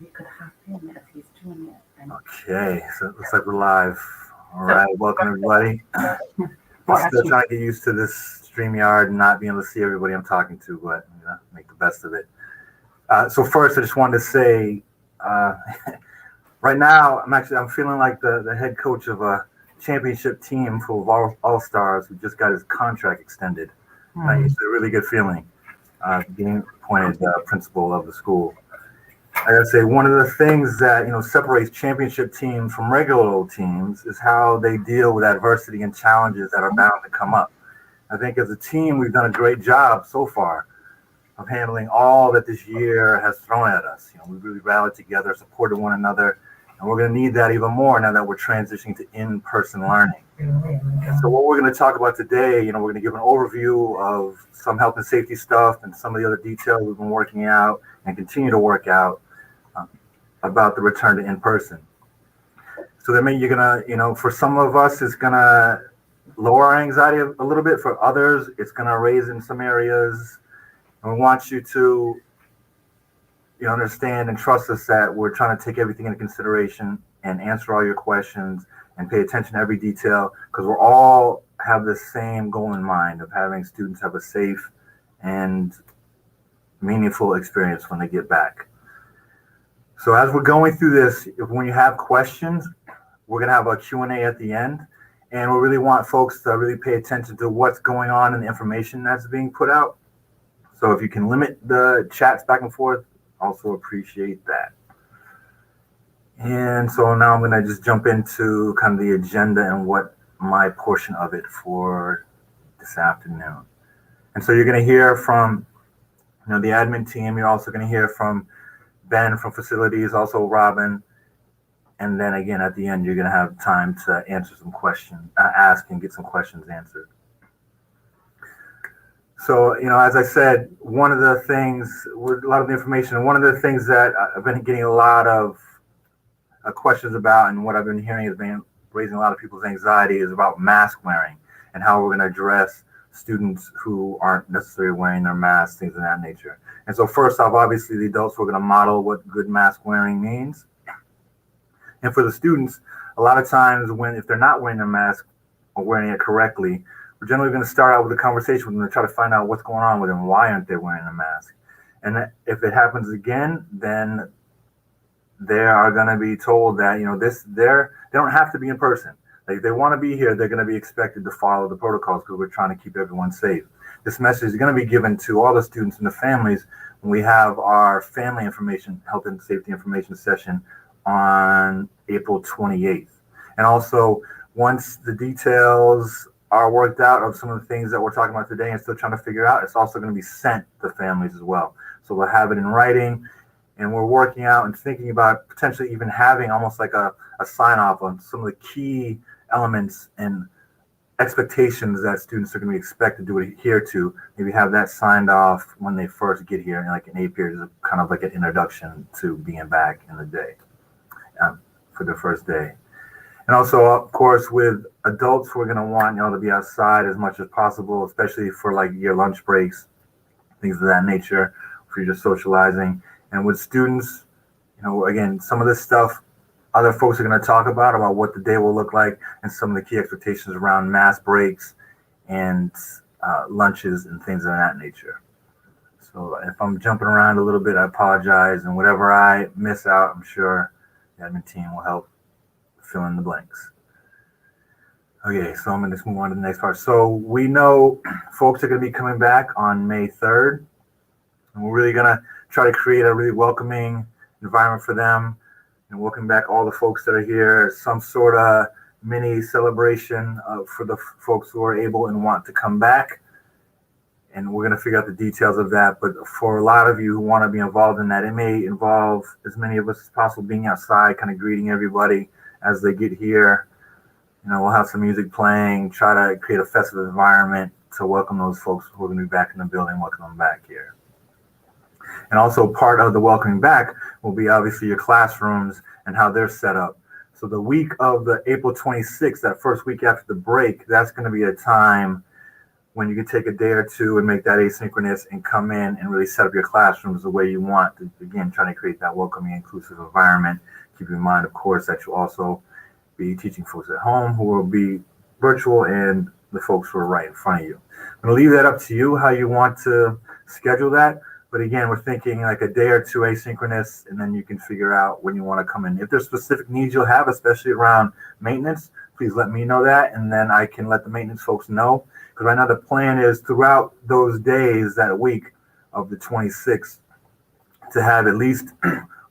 you could hop in as he's doing it. And Okay, so it looks like we're live. All right, welcome everybody. I'm still trying to get used to this StreamYard and not being able to see everybody I'm talking to, but make the best of it. So first, I just wanted to say, uh, right now I'm feeling like the head coach of a championship team full of all stars who just got his contract extended. It's a really good feeling being appointed principal of the school. I gotta say, one of the things that separates championship teams from regular old teams is how they deal with adversity and challenges that are bound to come up. I think as a team, we've done a great job so far of handling all that this year has thrown at us. We really rallied together, supported one another, and we're going to need that even more now that we're transitioning to in-person learning. So what we're going to talk about today, we're going to give an overview of some health and safety stuff and some of the other details we've been working out and continue to work out about the return to in-person. So that means you're gonna, for some of us, it's gonna lower our anxiety a little bit. For others, it's gonna raise in some areas. And we want you to, understand and trust us that we're trying to take everything into consideration and answer all your questions and pay attention to every detail because we're all have the same goal in mind of having students have a safe and meaningful experience when they get back. So as we're going through this, when you have questions, we're going to have a Q&A at the end. And we really want folks to really pay attention to what's going on and the information that's being put out. So if you can limit the chats back and forth, also appreciate that. And so now I'm going to just jump into kind of the agenda and what my portion of it for this afternoon. And so you're going to hear from the admin team. You're also going to hear from Ben from facilities, also Robin. And then again, at the end, you're going to have time to answer some questions, ask and get some questions answered. So, as I said, one of the things with a lot of the information, one of the things that I've been getting a lot of questions about and what I've been hearing has been raising a lot of people's anxiety is about mask wearing and how we're going to address students who aren't necessarily wearing their masks, things of that nature. And so first off, obviously the adults, we're going to model what good mask wearing means. And for the students, a lot of times if they're not wearing their mask or wearing it correctly, we're generally going to start out with a conversation with them to try to find out what's going on with them. Why aren't they wearing a mask? And if it happens again, then they are going to be told that, they don't have to be in person. Like if they want to be here, they're going to be expected to follow the protocols because we're trying to keep everyone safe. This message is going to be given to all the students and the families when we have our family information, health and safety information session on April 28th. And also, once the details are worked out of some of the things that we're talking about today and still trying to figure out, it's also going to be sent to families as well. So we'll have it in writing, and we're working out and thinking about potentially even having almost like a sign off on some of the key elements and expectations that students are going to be expected to adhere to. Maybe have that signed off when they first get here, and like an A period is kind of like an introduction to being back in the day for the first day. And also, of course, with adults, we're going to want y'all to be outside as much as possible, especially for like your lunch breaks, things of that nature, for you just socializing. And with students, again, some of this stuff other folks are going to talk about what the day will look like and some of the key expectations around mass breaks and lunches and things of that nature. So if I'm jumping around a little bit, I apologize. And whatever I miss out, I'm sure the admin team will help fill in the blanks. Okay, so I'm going to just move on to the next part. So we know folks are going to be coming back on May 3rd. And we're really going to try to create a really welcoming environment for them and welcome back all the folks that are here, some sort of mini celebration for the folks who are able and want to come back. And we're going to figure out the details of that. But for a lot of you who want to be involved in that, it may involve as many of us as possible being outside, kind of greeting everybody as they get here. We'll have some music playing, try to create a festive environment to welcome those folks who are going to be back in the building, welcome them back here. And also part of the welcoming back will be obviously your classrooms and how they're set up. So the week of the April 26th, that first week after the break, that's going to be a time when you can take a day or two and make that asynchronous and come in and really set up your classrooms the way you want to, again, trying to create that welcoming, inclusive environment. Keep in mind, of course, that you'll also be teaching folks at home who will be virtual and the folks who are right in front of you. I'm going to leave that up to you, how you want to schedule that. But again, we're thinking like a day or two asynchronous, and then you can figure out when you want to come in. If there's specific needs you'll have, especially around maintenance, please let me know that, and then I can let the maintenance folks know. Because right now the plan is throughout those days, that week of the 26th, to have at least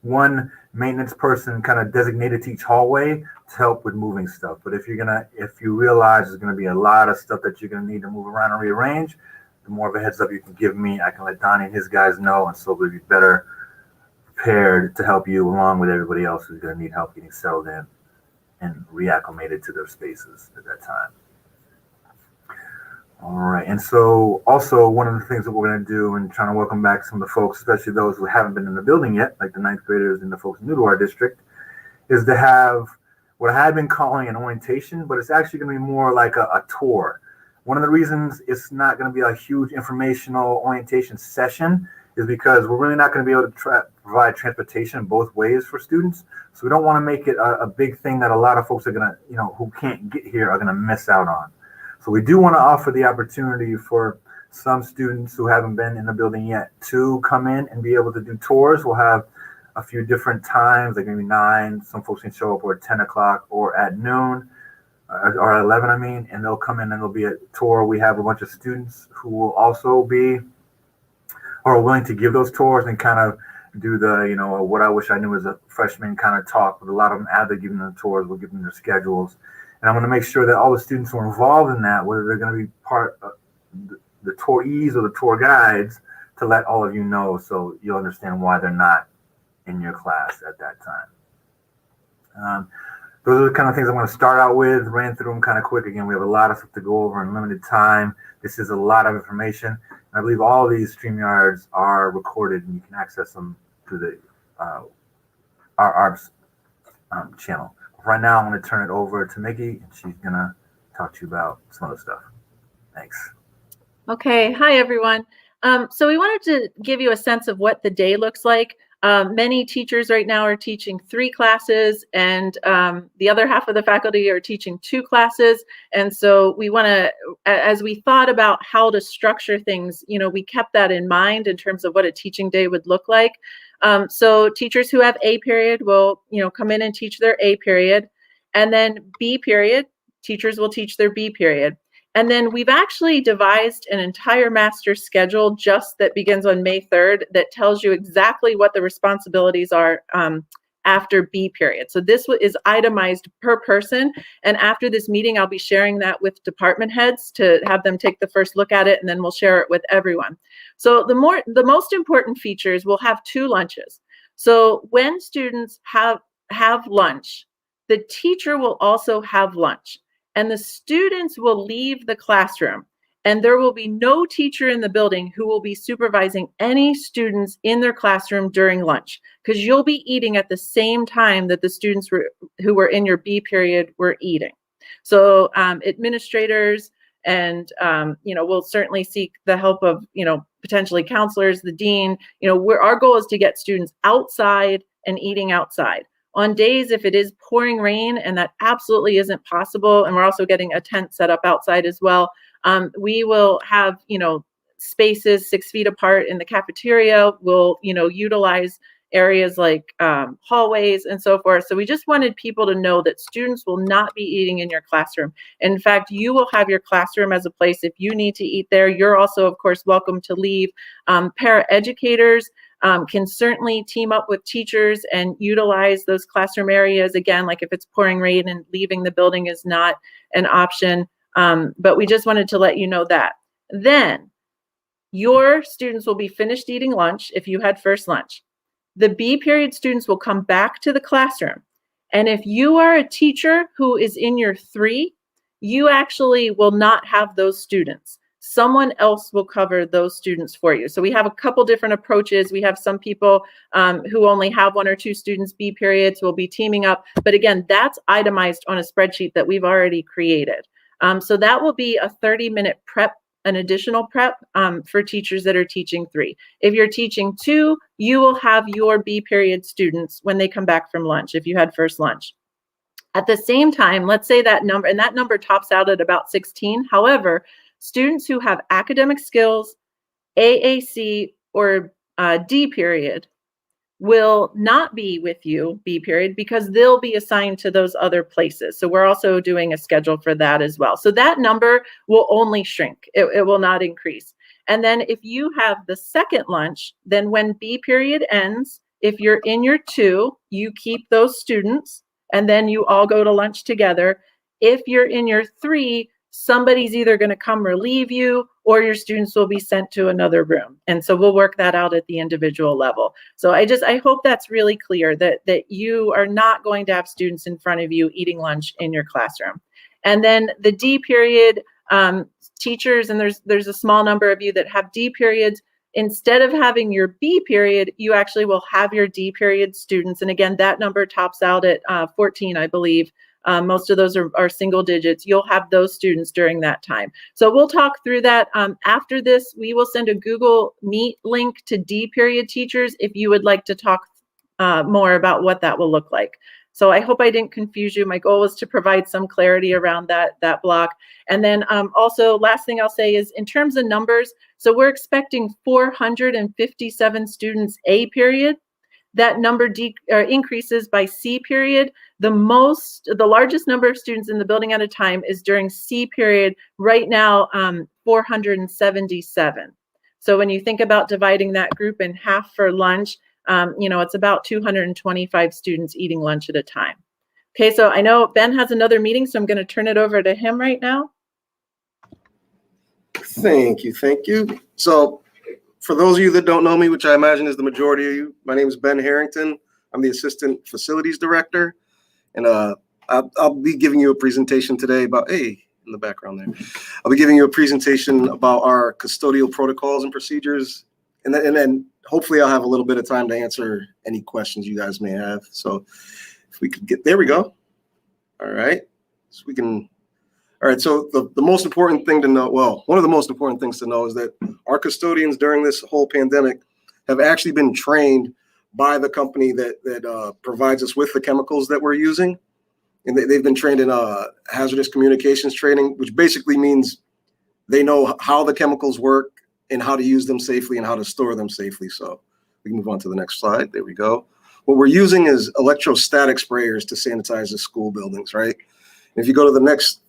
one maintenance person kind of designated to each hallway to help with moving stuff. But if you realize there's gonna be a lot of stuff that you're gonna need to move around and rearrange, the more of a heads up you can give me, I can let Donnie and his guys know, and so we'll be better prepared to help you along with everybody else who's gonna need help getting settled in and reacclimated to their spaces at that time. All right, and so also one of the things that we're going to do and trying to welcome back some of the folks, especially those who haven't been in the building yet, like the ninth graders and the folks new to our district, is to have what I had been calling an orientation, but it's actually going to be more like a tour. One of the reasons it's not going to be a huge informational orientation session is because we're really not going to be able to provide transportation both ways for students. So we don't want to make it a big thing that a lot of folks are going to, who can't get here are going to miss out on. So we do want to offer the opportunity for some students who haven't been in the building yet to come in and be able to do tours. We'll have a few different times, like maybe 9. Some folks can show up or at 10 o'clock or at noon or at 11, and they'll come in and there'll be a tour. We have a bunch of students who will also be or are willing to give those tours and kind of do the, what I wish I knew as a freshman kind of talk. But a lot of them, as they're giving them the tours, we'll give them their schedules. And I'm going to make sure that all the students who are involved in that, whether they're going to be part of the tourees or the tour guides, to let all of you know so you'll understand why they're not in your class at that time. Those are the kind of things I'm going to start out with. Ran through them kind of quick. Again, we have a lot of stuff to go over in limited time. This is a lot of information. And I believe all these StreamYards are recorded and you can access them through the our ARHS channel. Right now, I'm going to turn it over to Mickey, and she's going to talk to you about some other stuff. Thanks. Okay. Hi, everyone. So we wanted to give you a sense of what the day looks like. Many teachers right now are teaching 3 classes, and the other half of the faculty are teaching 2 classes. And so we want to, as we thought about how to structure things, we kept that in mind in terms of what a teaching day would look like. So teachers who have A period will, come in and teach their A period, and then B period, teachers will teach their B period. And then we've actually devised an entire master schedule just that begins on May 3rd that tells you exactly what the responsibilities are after B period. So this is itemized per person. And after this meeting, I'll be sharing that with department heads to have them take the first look at it, and then we'll share it with everyone. So the most important features, we'll have 2 lunches. So when students have lunch, the teacher will also have lunch. And the students will leave the classroom, and there will be no teacher in the building who will be supervising any students in their classroom during lunch, because you'll be eating at the same time that the students who were in your B period were eating. So administrators and, we'll certainly seek the help of, potentially counselors, the dean. Our goal is to get students outside and eating outside. On days if it is pouring rain, and that absolutely isn't possible, and we're also getting a tent set up outside as well, we will have, spaces 6 feet apart in the cafeteria. We'll, utilize areas like hallways and so forth. So we just wanted people to know that students will not be eating in your classroom. In fact, you will have your classroom as a place if you need to eat there. You're also, of course, welcome to leave. Paraeducators can certainly team up with teachers and utilize those classroom areas. Again, like if it's pouring rain and leaving the building is not an option. But we just wanted to let you know that. Then your students will be finished eating lunch if you had first lunch. The B period students will come back to the classroom. And if you are a teacher who is in your 3, you actually will not have those students. Someone else will cover those students for you. So we have a couple different approaches. We have some people who only have 1 or 2 students B periods who will be teaming up. But again, that's itemized on a spreadsheet that we've already created. So that will be a 30-minute prep an additional prep for teachers that are teaching 3. If you're teaching 2, you will have your B period students when they come back from lunch, if you had first lunch. At the same time, let's say that number, and that number tops out at about 16. However, students who have academic skills, AAC, or D period will not be with you, B period, because they'll be assigned to those other places. So we're also doing a schedule for that as well. So that number will only shrink. It will not increase. And then if you have the second lunch, then when B period ends, if you're in your 2, you keep those students and then you all go to lunch together. If you're in your 3, somebody's either going to come relieve you or your students will be sent to another room. And so we'll work that out at the individual level. So I hope that's really clear that you are not going to have students in front of you eating lunch in your classroom. And then the D period teachers, and there's a small number of you that have D periods, instead of having your B period, you actually will have your D period students. And again, that number tops out at 14, I believe. Most of those are single digits. You'll have those students during that time. So we'll talk through that. After this, we will send a Google Meet link to D period teachers if you would like to talk more about what that will look like. So I hope I didn't confuse you. My goal was to provide some clarity around that block. And then also, last thing I'll say is in terms of numbers, so we're expecting 457 students A period. That number increases by C period. The largest number of students in the building at a time is during C period. Right now, 477. So when you think about dividing that group in half for lunch, it's about 225 students eating lunch at a time. Okay, so I know Ben has another meeting, so I'm going to turn it over to him right now. Thank you. So for those of you that don't know me, which I imagine is the majority of you, my name is Ben Harrington. I'm the Assistant Facilities Director. And I'll be giving you a presentation today about, in the background there. I'll be giving you a presentation about our custodial protocols and procedures. And then hopefully I'll have a little bit of time to answer any questions you guys may have. So if we could there we go. All right. So we can. All right, so the most important thing to know, one of the most important things to know is that our custodians during this whole pandemic have actually been trained by the company that provides us with the chemicals that we're using. And they've been trained in hazardous communications training, which basically means they know how the chemicals work and how to use them safely and how to store them safely. So we can move on to the next slide. There we go. What we're using is electrostatic sprayers to sanitize the school buildings, right? And if you go to the next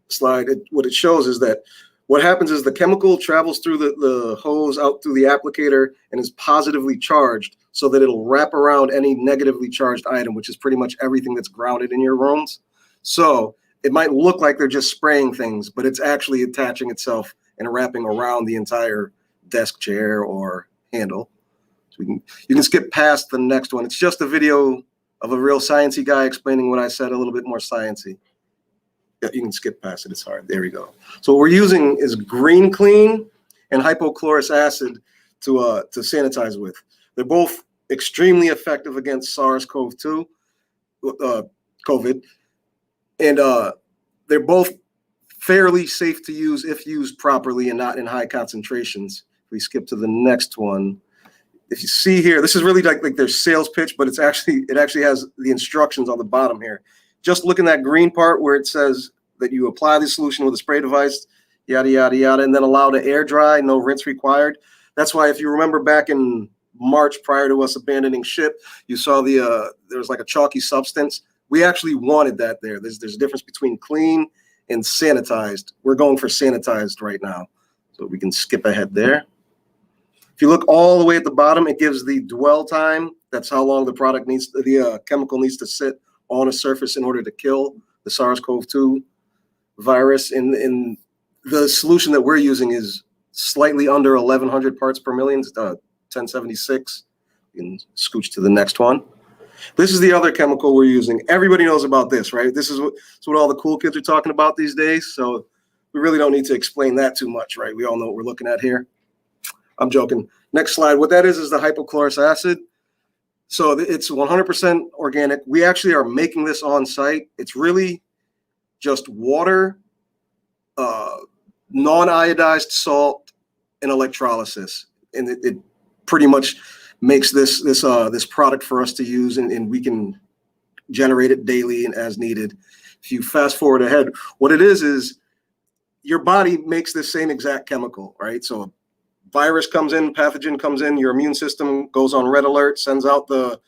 slide, what it shows is that what happens is the chemical travels through the hose out through the applicator and is positively charged so that it'll wrap around any negatively charged item, which is pretty much everything that's grounded in your rooms. So it might look like they're just spraying things, but it's actually attaching itself and wrapping around the entire desk, chair, or handle. So you can skip past the next one. It's just a video of a real sciencey guy explaining what I said a little bit more sciencey. Yeah, you can skip past it. It's hard. There we go. So what we're using is Green Clean and hypochlorous acid to sanitize with. They're both extremely effective against SARS-CoV-2, COVID, and they're both fairly safe to use if used properly and not in high concentrations. If we skip to the next one, if you see here, this is really like their sales pitch, but it actually has the instructions on the bottom here. Just look in that green part where it says that you apply the solution with a spray device, yada, yada, yada, and then allow to air dry, no rinse required. That's why if you remember back in March prior to us abandoning ship, you saw there was like a chalky substance. We actually wanted that there. There's a difference between clean and sanitized. We're going for sanitized right now. So we can skip ahead there. If you look all the way at the bottom, it gives the dwell time. That's how long the chemical needs to sit on a surface in order to kill the SARS-CoV-2 virus. And the solution that we're using is slightly under 1,100 parts per million, 1076. You can scooch to the next one. This is the other chemical we're using. Everybody knows about this, right? This is what all the cool kids are talking about these days. So we really don't need to explain that too much, right? We all know what we're looking at here. I'm joking. Next slide. What that is the hypochlorous acid. So it's 100% organic. We actually are making this on site. It's really just water, non-iodized salt and electrolysis, and it pretty much makes this product for us to use, and we can generate it daily and as needed. If you fast forward ahead, what it is your body makes this same exact chemical, right? So a virus comes in, pathogen comes in, your immune system goes on red alert, sends out the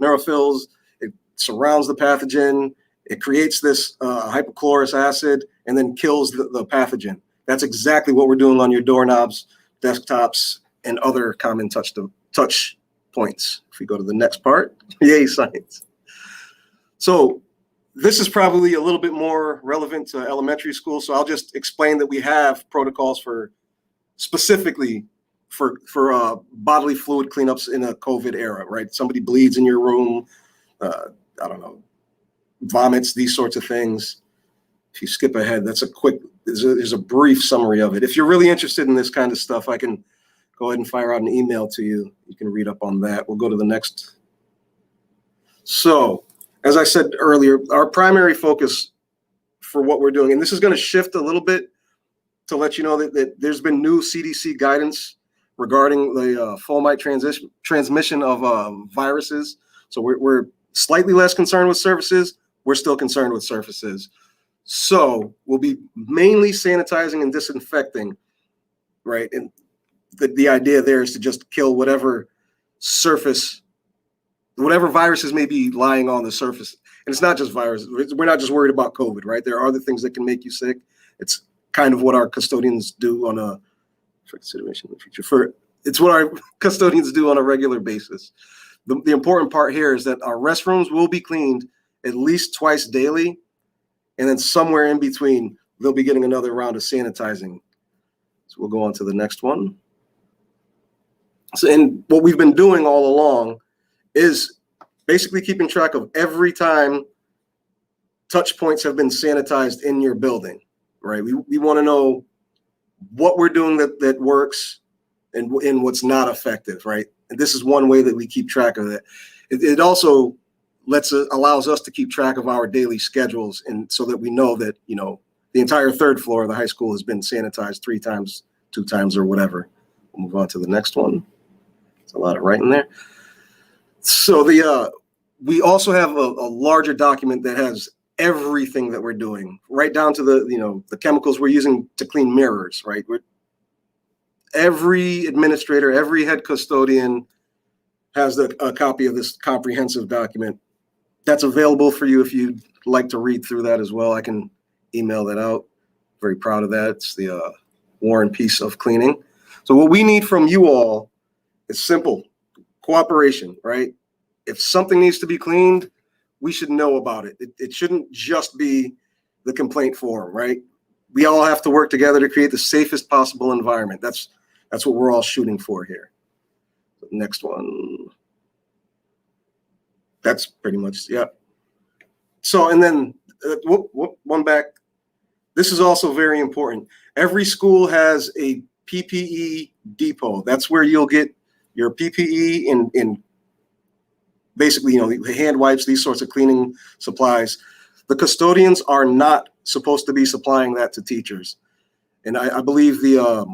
neutrophils, it surrounds the pathogen, it creates this hypochlorous acid, and then kills the pathogen. That's exactly what we're doing on your doorknobs, desktops, and other common touch points. If we go to the next part, yay, science. So this is probably a little bit more relevant to elementary school. So I'll just explain that we have protocols for specifically for bodily fluid cleanups in a COVID era, right? Somebody bleeds in your room, I don't know, vomits, these sorts of things. If you skip ahead, that's there's a brief summary of it. If you're really interested in this kind of stuff, I can go ahead and fire out an email to you. You can read up on that. We'll go to the next. So, as I said earlier, our primary focus for what we're doing, and this is going to shift a little bit to let you know that there's been new CDC guidance regarding the fomite transmission of viruses. So we're slightly less concerned with surfaces. We're still concerned with surfaces. So we'll be mainly sanitizing and disinfecting, right? And the idea there is to just kill whatever viruses may be lying on the surface. And it's not just viruses. We're not just worried about COVID, right? There are other things that can make you sick. It's kind of what our custodians do on a, for consideration in the future, it's what our custodians do on a regular basis. The important part here is that our restrooms will be cleaned at least twice daily. And then somewhere in between, they'll be getting another round of sanitizing. So we'll go on to the next one. So, and what we've been doing all along is basically keeping track of every time touch points have been sanitized in your building, right? We want to know what we're doing that works and what's not effective, right? And this is one way that we keep track of that. It also allows us to keep track of our daily schedules, and so that we know that, you know, the entire third floor of the high school has been sanitized 3 times, 2 times, or whatever. We'll move on to the next one. There's a lot of writing there. So we also have a larger document that has everything that we're doing, right down to the chemicals we're using to clean mirrors, right? Every administrator, every head custodian has a copy of this comprehensive document. That's available for you if you'd like to read through that as well. I can email that out. Very proud of that. It's the War and Peace of Cleaning. So what we need from you all is simple cooperation, right? If something needs to be cleaned, we should know about it. It shouldn't just be the complaint form, right? We all have to work together to create the safest possible environment. That's what we're all shooting for here. Next one. That's pretty much, yeah. So, and then one back. This is also very important. Every school has a PPE depot. That's where you'll get your PPE in basically, hand wipes, these sorts of cleaning supplies. The custodians are not supposed to be supplying that to teachers. And I believe the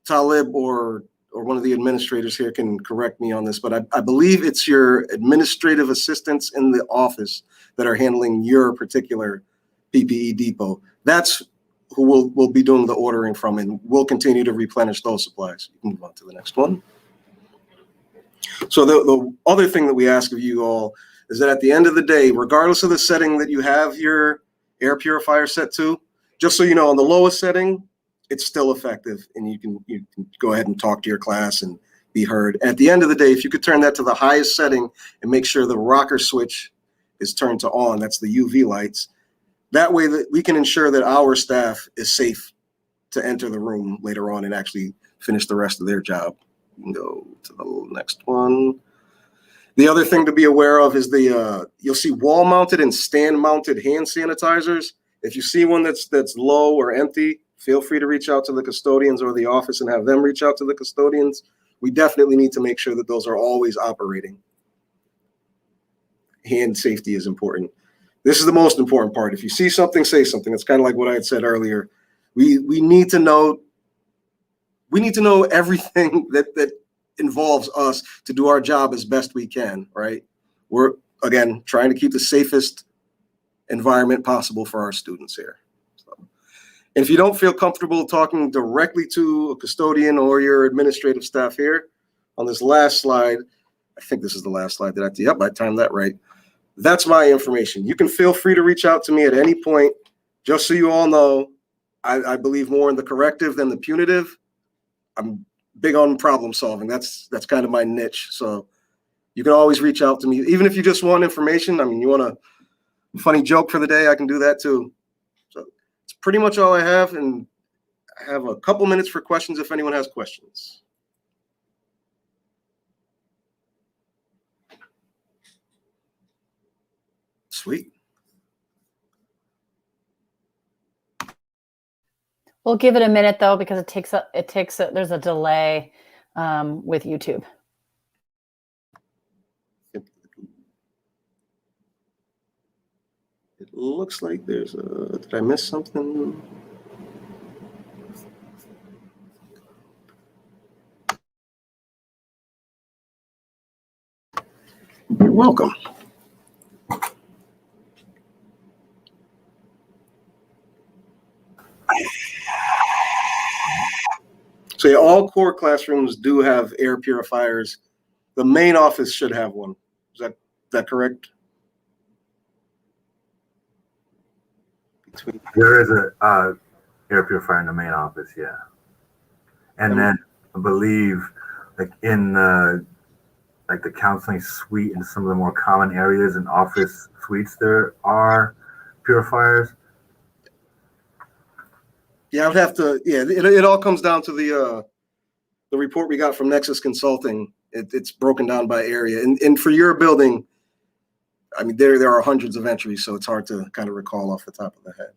Talib or one of the administrators here can correct me on this, but I believe it's your administrative assistants in the office that are handling your particular PPE depot. That's who we'll be doing the ordering from, and we'll continue to replenish those supplies. You can move on to the next one. So the other thing that we ask of you all is that at the end of the day, regardless of the setting that you have your air purifier set to, just so you know, on the lowest setting, it's still effective, and you can go ahead and talk to your class and be heard. At the end of the day, if you could turn that to the highest setting and make sure the rocker switch is turned to on, that's the UV lights, that way that we can ensure that our staff is safe to enter the room later on and actually finish the rest of their job. We can go to the next one. The other thing to be aware of is you'll see wall-mounted and stand-mounted hand sanitizers. If you see one that's low or empty, feel free to reach out to the custodians or the office and have them reach out to the custodians. We definitely need to make sure that those are always operating. Hand safety is important. This is the most important part. If you see something, say something. It's kind of like what I had said earlier. We need to know everything that involves us to do our job as best we can, right? We're, again, trying to keep the safest environment possible for our students here. So, and if you don't feel comfortable talking directly to a custodian or your administrative staff here, on this last slide, I think this is the last slide that yep, I timed that right. That's my information. You can feel free to reach out to me at any point. Just so you all know, I believe more in the corrective than the punitive. I'm big on problem solving. That's kind of my niche. So you can always reach out to me, even if you just want information. I mean, you want a funny joke for the day, I can do that too. So it's pretty much all I have, and I have a couple minutes for questions if anyone has questions. Sweet. We'll give it a minute though, because there's a delay with YouTube. It looks like there's a, did I miss something? You're welcome. So yeah, all core classrooms do have air purifiers. The main office should have one. Is that correct? There is a air purifier in the main office, yeah. And then I believe, like in the counseling suite and some of the more common areas in office suites, there are purifiers. Yeah, I would have to. Yeah, it all comes down to the report we got from Nexus Consulting. It's broken down by area, and for your building, I mean, there are hundreds of entries, so it's hard to kind of recall off the top of the head.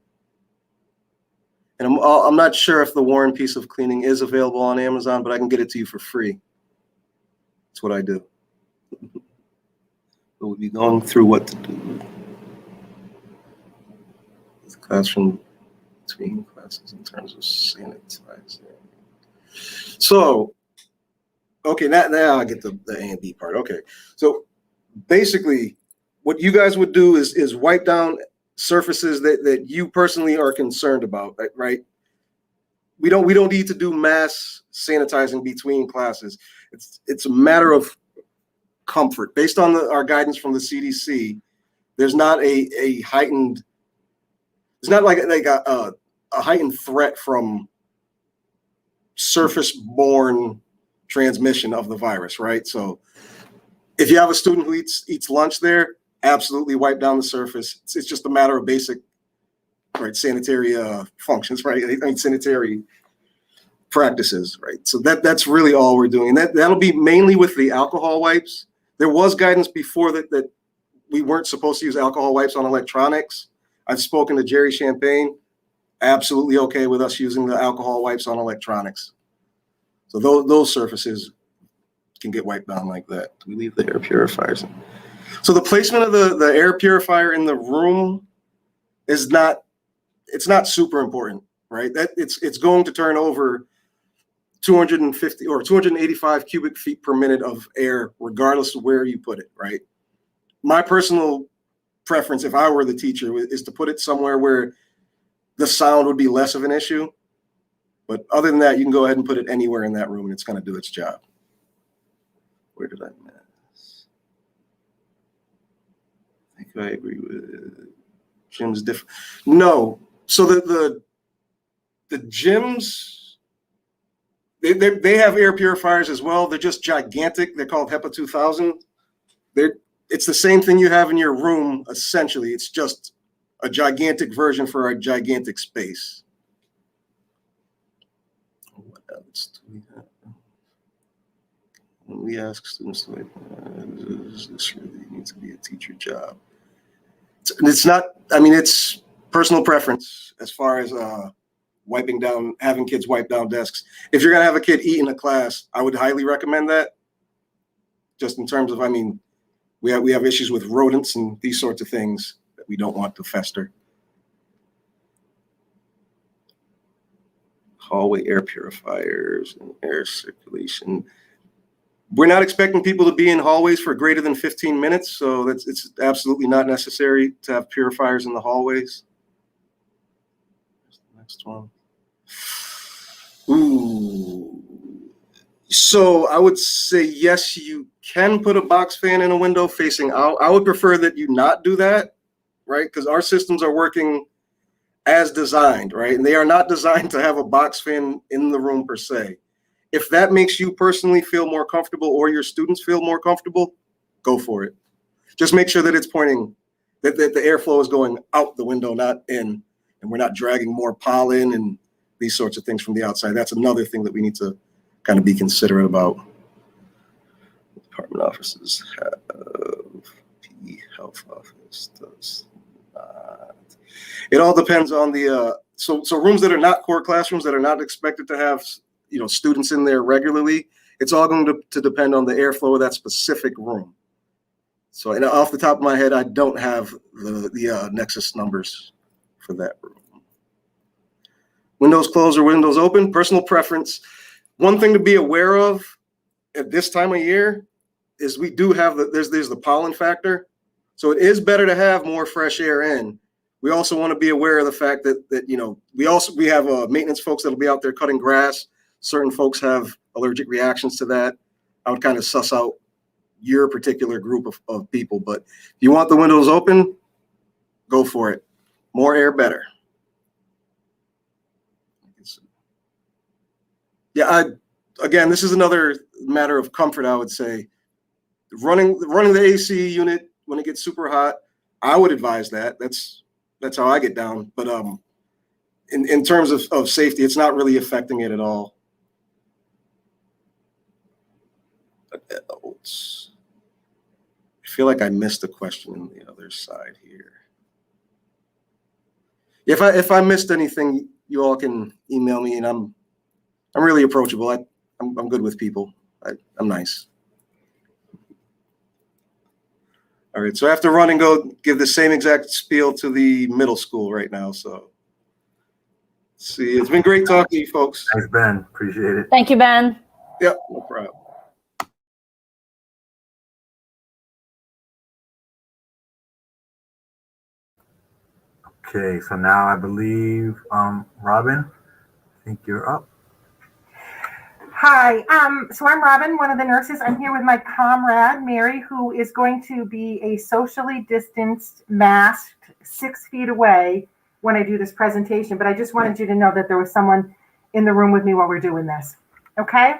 And I'm not sure if the Warren piece of cleaning is available on Amazon, but I can get it to you for free. That's what I do. We'll be going through what to do. With classroom between classes in terms of sanitizing. So, okay, now I get the A and B part. Okay, so basically, what you guys would do is wipe down surfaces that you personally are concerned about, right? We don't need to do mass sanitizing between classes. It's a matter of comfort. Based on our guidance from the CDC, there's not a heightened, it's not like a heightened threat from surface-borne transmission of the virus, right? So if you have a student who eats lunch there, absolutely wipe down the surface. It's just a matter of basic, right, sanitary functions, right? I mean, sanitary practices, right? So that's really all we're doing. And that'll be mainly with the alcohol wipes. There was guidance before that we weren't supposed to use alcohol wipes on electronics. I've spoken to Jerry Champagne, absolutely okay with us using the alcohol wipes on electronics. So those surfaces can get wiped down like that. We leave the air purifiers in. So the placement of the air purifier in the room is not super important, right? That it's going to turn over 250 or 285 cubic feet per minute of air, regardless of where you put it, right? My personal preference, if I were the teacher, is to put it somewhere where the sound would be less of an issue. But other than that, you can go ahead and put it anywhere in that room and it's going to do its job. Where did I miss? I think I agree with Jim's different. No. So the gyms, they have air purifiers as well. They're just gigantic. They're called HEPA 2000. It's the same thing you have in your room, essentially. It's just a gigantic version for a gigantic space. What else do we have? When we ask students, does this really need to be a teacher job? It's not, I mean, it's personal preference as far as wiping down, having kids wipe down desks. If you're gonna have a kid eat in a class, I would highly recommend that. Just in terms of, I mean, we have issues with rodents and these sorts of things that we don't want to fester. hallway air purifiers and air circulation. We're not expecting people to be in hallways for greater than 15 minutes, so it's absolutely not necessary to have purifiers in the hallways. Next one. Ooh. So I would say yes, you can put a box fan in a window facing out. I would prefer that you not do that, right? Because our systems are working as designed, right? And they are not designed to have a box fan in the room per se. If that makes you personally feel more comfortable or your students feel more comfortable, go for it. Just make sure that it's pointing, that the airflow is going out the window, not in, and we're not dragging more pollen and these sorts of things from the outside. That's another thing that we need to kind of be considerate about. Department offices have PE health office does not. It all depends on the so rooms that are not core classrooms, that are not expected to have students in there regularly, it's all going to depend on the airflow of that specific room. So, and off the top of my head, I don't have the Nexus numbers for that room. Windows closed or windows open, personal preference. One thing to be aware of at this time of year is we do have there's the pollen factor. So it is better to have more fresh air in. We also want to be aware of the fact that we have maintenance folks that'll be out there cutting grass. Certain folks have allergic reactions to that. I would kind of suss out your particular group of people, but if you want the windows open, go for it. More air, better. Yeah, again, this is another matter of comfort, I would say. Running the AC unit when it gets super hot, I would advise that. That's how I get down. But in terms of safety, it's not really affecting it at all. Else? I feel like I missed a question on the other side here. If I missed anything, you all can email me, and I'm really approachable. I'm good with people. I'm nice. All right, so I have to run and go give the same exact spiel to the middle school right now. So, see, it's been great talking to you folks. Thanks, Ben. Appreciate it. Thank you, Ben. Yep, no problem. Okay, so now I believe, Robin, I think you're up. Hi, so I'm Robin, one of the nurses. I'm here with my comrade, Mary, who is going to be a socially distanced, masked, 6 feet away when I do this presentation. But I just wanted you to know that there was someone in the room with me while we're doing this. Okay?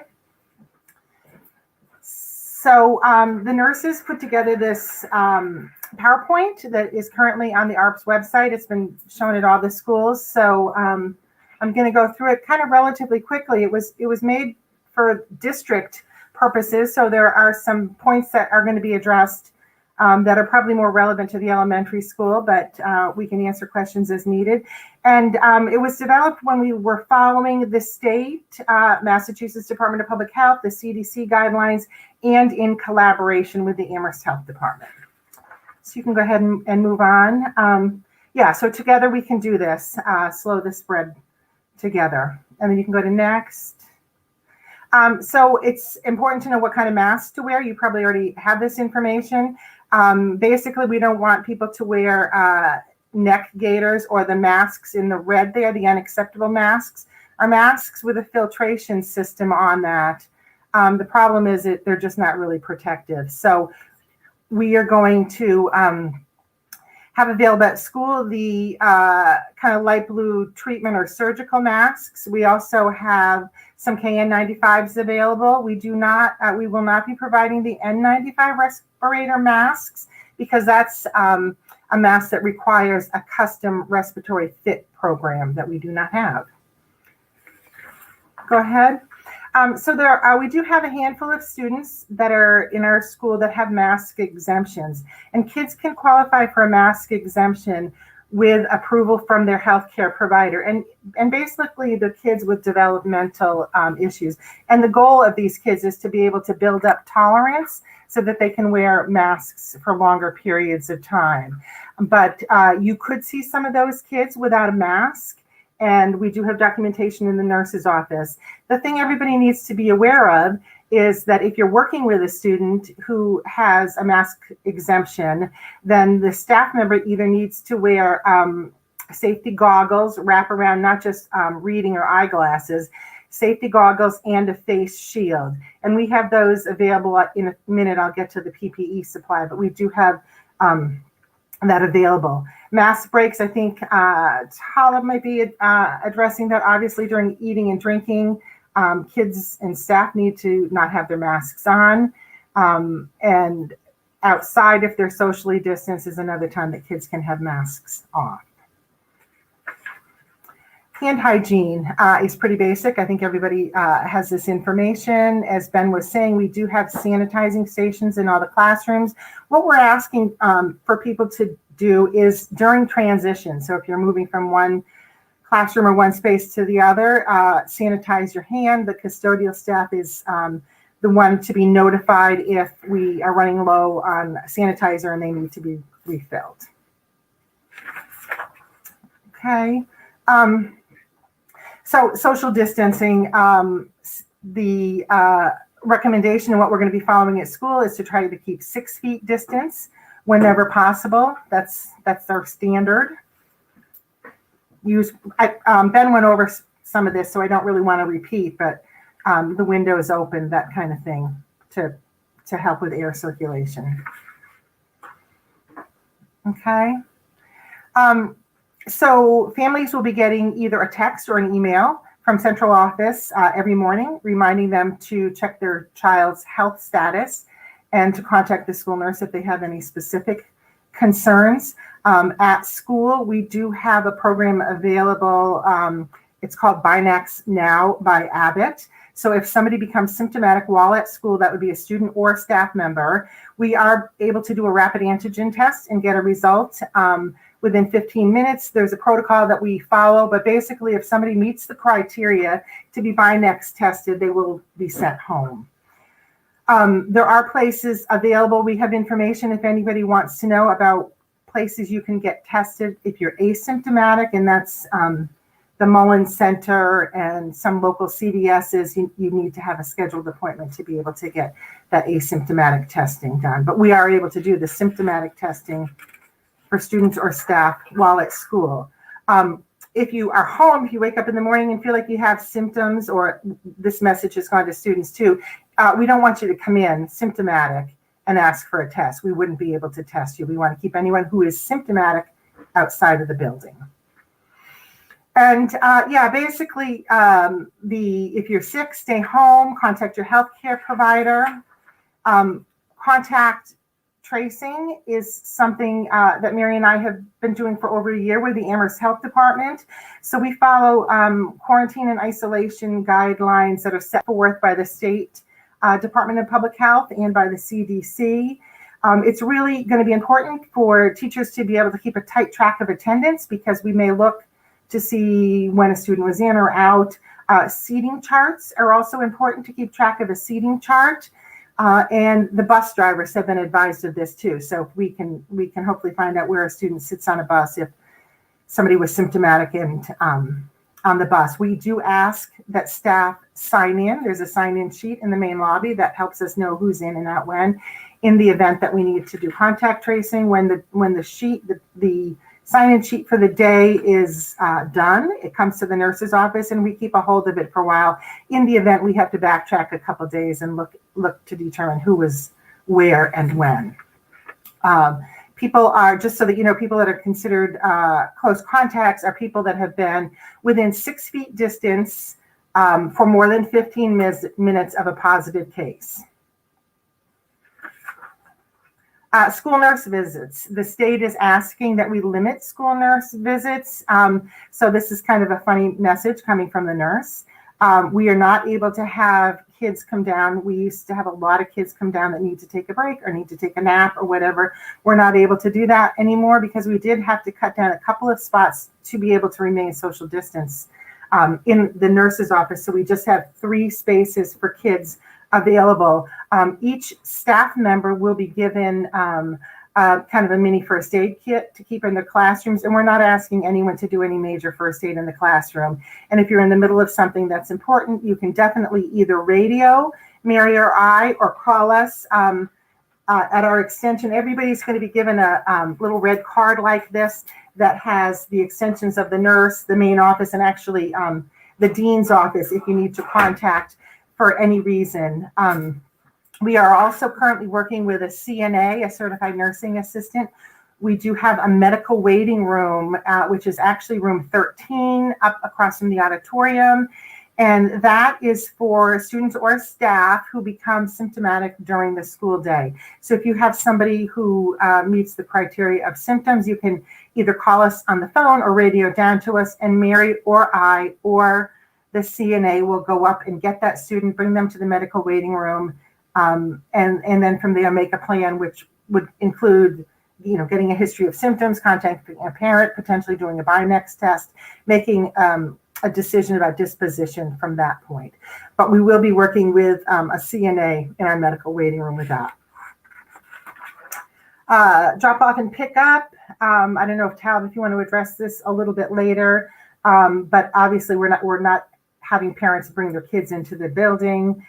So the nurses put together this PowerPoint that is currently on the ARPS website. It's been shown at all the schools. So I'm going to go through it kind of relatively quickly. It was made for district purposes. So there are some points that are going to be addressed that are probably more relevant to the elementary school, but we can answer questions as needed. And it was developed when we were following the state, Massachusetts Department of Public Health, the CDC guidelines, and in collaboration with the Amherst Health Department. So you can go ahead and move on. Yeah, so together we can do this, slow the spread together. And then you can go to next. So it's important to know what kind of masks to wear. You probably already have this information. Basically, we don't want people to wear neck gaiters or the masks in the red there, the unacceptable masks. Are masks with a filtration system on that. The problem is that they're just not really protective. So we are going to have available at school the kind of light blue treatment or surgical masks. We also have some KN95s available. We will not be providing the N95 respirator masks because that's a mask that requires a custom respiratory fit program that we do not have. Go ahead. So we do have a handful of students that are in our school that have mask exemptions, and kids can qualify for a mask exemption with approval from their healthcare provider, and basically the kids with developmental issues. And the goal of these kids is to be able to build up tolerance so that they can wear masks for longer periods of time. But you could see some of those kids without a mask, and we do have documentation in the nurse's office. The thing everybody needs to be aware of is that if you're working with a student who has a mask exemption, then the staff member either needs to wear safety goggles, wrap around not just reading or eyeglasses, safety goggles and a face shield. And we have those available. In a minute, I'll get to the PPE supply, but we do have that available. Mask breaks, I think Tala might be addressing that. Obviously during eating and drinking, kids and staff need to not have their masks on. And outside, if they're socially distanced, is another time that kids can have masks off. Hand hygiene is pretty basic. I think everybody has this information. As Ben was saying, we do have sanitizing stations in all the classrooms. What we're asking for people to do is during transition, so if you're moving from one classroom or one space to the other, sanitize your hand. The custodial staff is the one to be notified if we are running low on sanitizer and they need to be refilled. Okay. So social distancing, the recommendation and what we're going to be following at school is to try to keep 6 feet distance whenever possible. That's our standard. Ben went over some of this, so I don't really want to repeat, but the windows open, that kind of thing, to help with air circulation. Okay. So families will be getting either a text or an email from central office every morning, reminding them to check their child's health status and to contact the school nurse if they have any specific concerns. At school, we do have a program available. It's called Binax Now by Abbott. So if somebody becomes symptomatic while at school, that would be a student or a staff member, we are able to do a rapid antigen test and get a result within 15 minutes. There's a protocol that we follow, but basically if somebody meets the criteria to be Binax tested, they will be sent home. There are places available. We have information if anybody wants to know about places you can get tested if you're asymptomatic, and that's the Mullins Center and some local CVS's. You need to have a scheduled appointment to be able to get that asymptomatic testing done. But we are able to do the symptomatic testing for students or staff while at school. If you are home, if you wake up in the morning and feel like you have symptoms, or this message has gone to students too, we don't want you to come in symptomatic and ask for a test. We wouldn't be able to test you. We want to keep anyone who is symptomatic outside of the building. And basically, if you're sick, stay home, contact your healthcare provider. Contact tracing is something that Mary and I have been doing for over a year with the Amherst Health Department. So we follow quarantine and isolation guidelines that are set forth by the state Department of Public Health and by the CDC. It's really going to be important for teachers to be able to keep a tight track of attendance, because we may look to see when a student was in or out. Seating charts are also important to keep track of a seating chart. And the bus drivers have been advised of this too. So we can hopefully find out where a student sits on a bus if somebody was symptomatic and on the bus. We do ask that staff sign in. There's a sign-in sheet in the main lobby that helps us know who's in and out when. In the event that we need to do contact tracing, when the sign-in sheet for the day is done, it comes to the nurse's office and we keep a hold of it for a while. In the event we have to backtrack a couple days and look to determine who was where and when. People are, just so that you know, people that are considered close contacts are people that have been within 6 feet distance for more than 15 minutes of a positive case. School nurse visits. The state is asking that we limit school nurse visits. So this is kind of a funny message coming from the nurse. We are not able to have kids come down. We used to have a lot of kids come down that need to take a break or need to take a nap or whatever. We're not able to do that anymore because we did have to cut down a couple of spots to be able to remain social distance in the nurse's office. So we just have 3 spaces for kids available. Each staff member will be given kind of a mini first aid kit to keep in their classrooms. And we're not asking anyone to do any major first aid in the classroom. And if you're in the middle of something that's important, you can definitely either radio Mary or I, or call us at our extension. Everybody's going to be given a little red card like this that has the extensions of the nurse, the main office, and actually the dean's office if you need to contact for any reason. We are also currently working with a CNA, a certified nursing assistant. We do have a medical waiting room, which is actually room 13 up across from the auditorium. And that is for students or staff who become symptomatic during the school day. So if you have somebody who meets the criteria of symptoms, you can either call us on the phone or radio down to us, and Mary or I or the CNA will go up and get that student, bring them to the medical waiting room, and then from there make a plan, which would include, you know, getting a history of symptoms, contacting a parent, potentially doing a Binex test, making a decision about disposition from that point. But we will be working with a CNA in our medical waiting room with that. Drop off and pick up. I don't know if Tal, if you want to address this a little bit later, but obviously we're not having parents bring their kids into the building.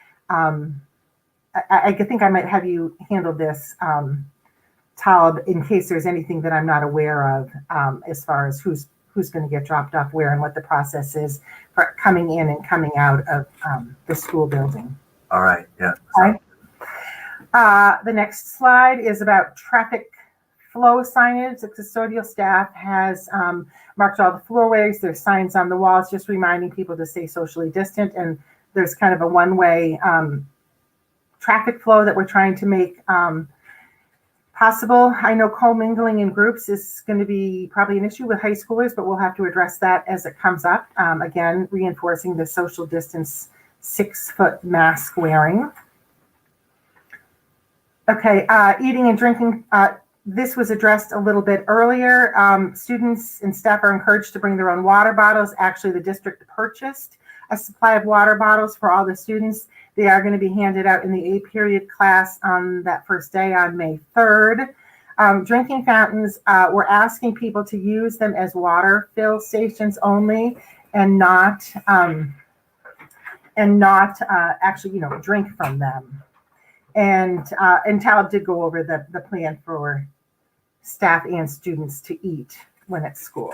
I think I might have you handle this, Tal, in case there's anything that I'm not aware of as far as who's going to get dropped off where and what the process is for coming in and coming out of the school building. All right, yeah. Okay. The next slide is about traffic flow signage. The custodial staff has marked all the floorways. There's signs on the walls just reminding people to stay socially distant. And there's kind of a one-way traffic flow that we're trying to make possible. I know commingling in groups is going to be probably an issue with high schoolers, but we'll have to address that as it comes up. Again, reinforcing the social distance 6-foot mask wearing. Okay, eating and drinking. This was addressed a little bit earlier. Students and staff are encouraged to bring their own water bottles. Actually, the district purchased a supply of water bottles for all the students. They are going to be handed out in the A period class on that first day on May 3rd. Drinking fountains, we're asking people to use them as water fill stations only, and not actually, you know, drink from them. And Talib did go over the plan for staff and students to eat when at school.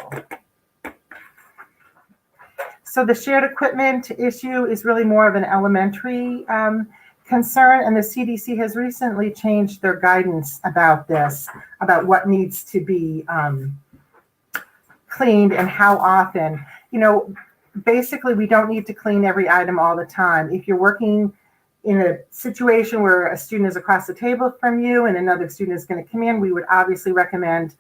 So the shared equipment issue is really more of an elementary concern, and the CDC has recently changed their guidance about this, about what needs to be cleaned and how often. You know, basically we don't need to clean every item all the time. If you're working in a situation where a student is across the table from you and another student is going to come in, we would obviously recommend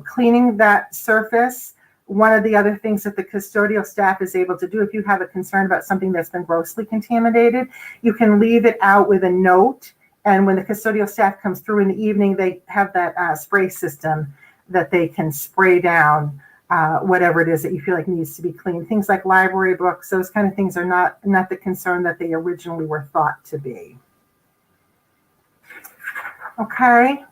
cleaning that surface. One of the other things that the custodial staff is able to do, if you have a concern about something that's been grossly contaminated, you can leave it out with a note. And when the custodial staff comes through in the evening, they have that spray system that they can spray down whatever it is that you feel like needs to be cleaned. Things like library books, those kind of things are not the concern that they originally were thought to be. Okay.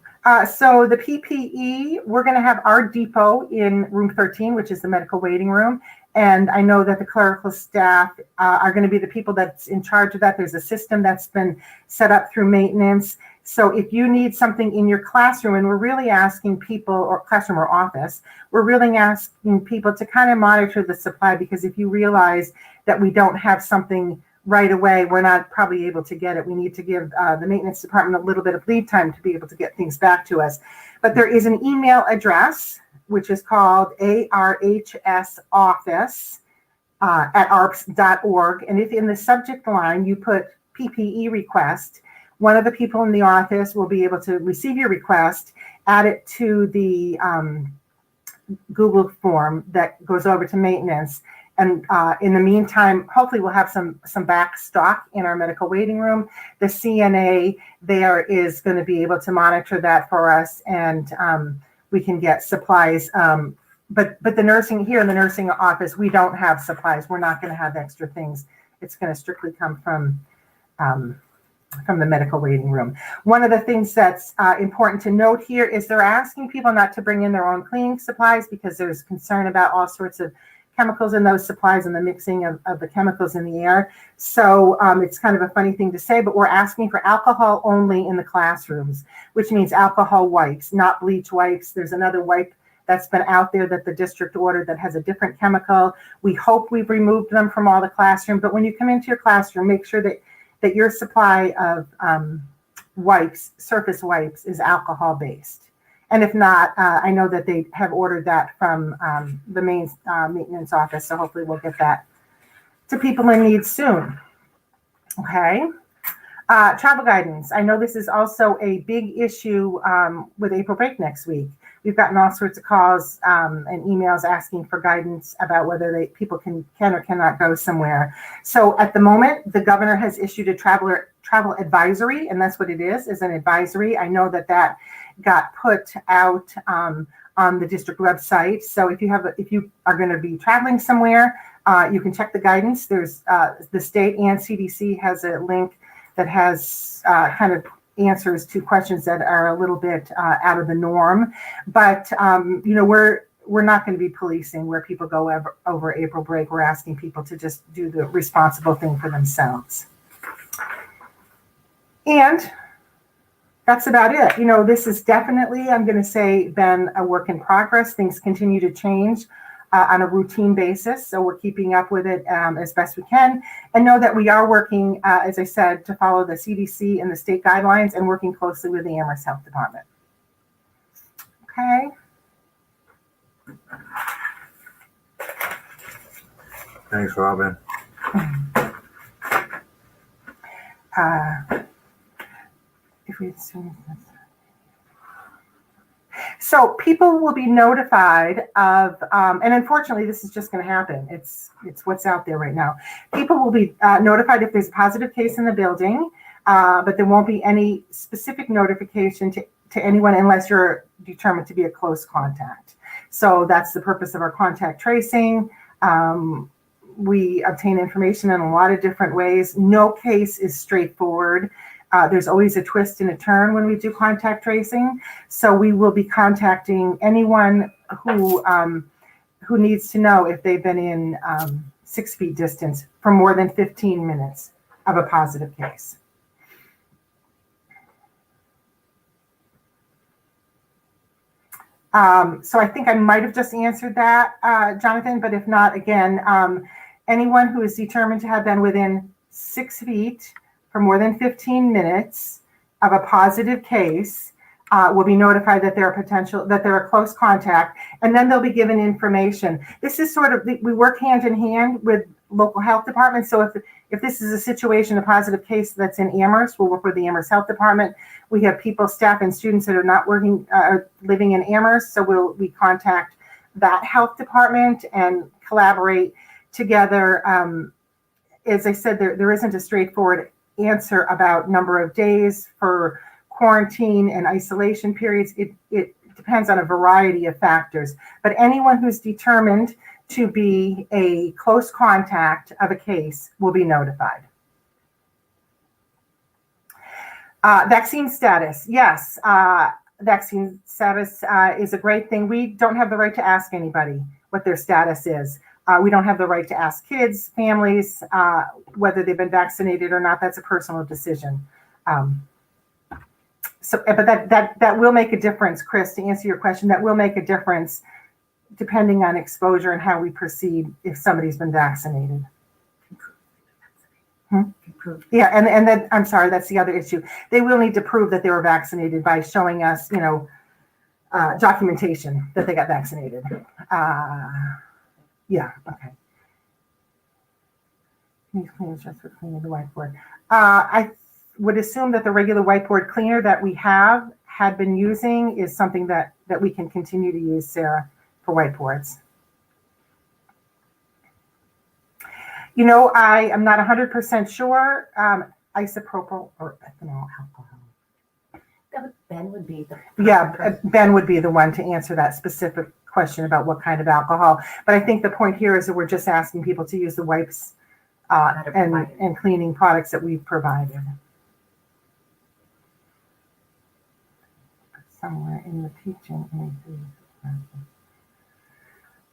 So the PPE, we're going to have our depot in room 13, which is the medical waiting room. And I know that the clerical staff are going to be the people that's in charge of that. There's a system that's been set up through maintenance. So if you need something in your classroom, and we're really asking people, or classroom or office, we're really asking people to kind of monitor the supply, because if you realize that we don't have something right away, we're not probably able to get it. We need to give the maintenance department a little bit of lead time to be able to get things back to us. But there is an email address, which is called ARHS office at arps.org. And if in the subject line you put PPE request, one of the people in the office will be able to receive your request, add it to the Google form that goes over to maintenance. And in the meantime, hopefully we'll have some back stock in our medical waiting room. The CNA there is going to be able to monitor that for us, and we can get supplies. But the nursing here in the nursing office, we don't have supplies. We're not going to have extra things. It's going to strictly come from from the medical waiting room. One of the things that's important to note here is they're asking people not to bring in their own cleaning supplies because there's concern about all sorts of chemicals in those supplies and the mixing of the chemicals in the air. So it's kind of a funny thing to say, but we're asking for alcohol only in the classrooms, which means alcohol wipes, not bleach wipes. There's another wipe that's been out there that the district ordered that has a different chemical. We hope we've removed them from all the classroom, but when you come into your classroom, make sure that your supply of wipes, surface wipes, is alcohol based. And if not, I know that they have ordered that from the main maintenance office, so hopefully we'll get that to people in need soon. Okay. Travel guidance. I know this is also a big issue with April break next week. We've gotten all sorts of calls and emails asking for guidance about whether people can or cannot go somewhere. So at the moment, the governor has issued a travel advisory, and that's what it is an advisory. I know that got put out on the district website. So if you are going to be traveling somewhere, you can check the guidance. There's the state and CDC has a link that has kind of answers to questions that are a little bit out of the norm, but we're not going to be policing where people go over April break. We're asking people to just do the responsible thing for themselves. And that's about it. This is definitely, I'm going to say, been a work in progress. Things continue to change on a routine basis. So we're keeping up with it as best we can, and know that we are working, as I said, to follow the CDC and the state guidelines and working closely with the Amherst Health Department. Okay. Thanks, Robin. If we assume so people will be notified of, and unfortunately, this is just going to happen. It's what's out there right now. People will be notified if there's a positive case in the building, but there won't be any specific notification to anyone unless you're determined to be a close contact. So that's the purpose of our contact tracing. We obtain information in a lot of different ways. No case is straightforward. There's always a twist and a turn when we do contact tracing. So we will be contacting anyone who needs to know if they've been in 6 feet distance for more than 15 minutes of a positive case. So I think I might have just answered that, Jonathan, but if not, again, anyone who is determined to have been within 6 feet for more than 15 minutes of a positive case will be notified that they're a close contact, and then they'll be given information. This is sort of, we work hand in hand with local health departments. So if this is a situation, a positive case that's in Amherst, we'll work with the Amherst Health Department. We have people, staff, and students that are not working, living in Amherst. So we contact that health department and collaborate together. As I said, there isn't a straightforward answer about number of days for quarantine and isolation periods. It depends on a variety of factors, but anyone who's determined to be a close contact of a case will be notified. Vaccine status. Yes, vaccine status is a great thing. We don't have the right to ask anybody what their status is. We don't have the right to ask kids, families, whether they've been vaccinated or not. That's a personal decision. But that will make a difference, Chris, to answer your question. That will make a difference depending on exposure and how we proceed if somebody's been vaccinated. Yeah, and then, I'm sorry, that's the other issue. They will need to prove that they were vaccinated by showing us, documentation that they got vaccinated. Yeah, okay. Just for cleaning the whiteboard. I would assume that the regular whiteboard cleaner that we had been using is something that we can continue to use, Sarah, for whiteboards. I am not 100% sure. Isopropyl or ethanol alcohol. Ben would be the Ben would be the one to answer that specific question about what kind of alcohol. But I think the point here is that we're just asking people to use the wipes and cleaning products that we've provided. somewhere in the teaching aid.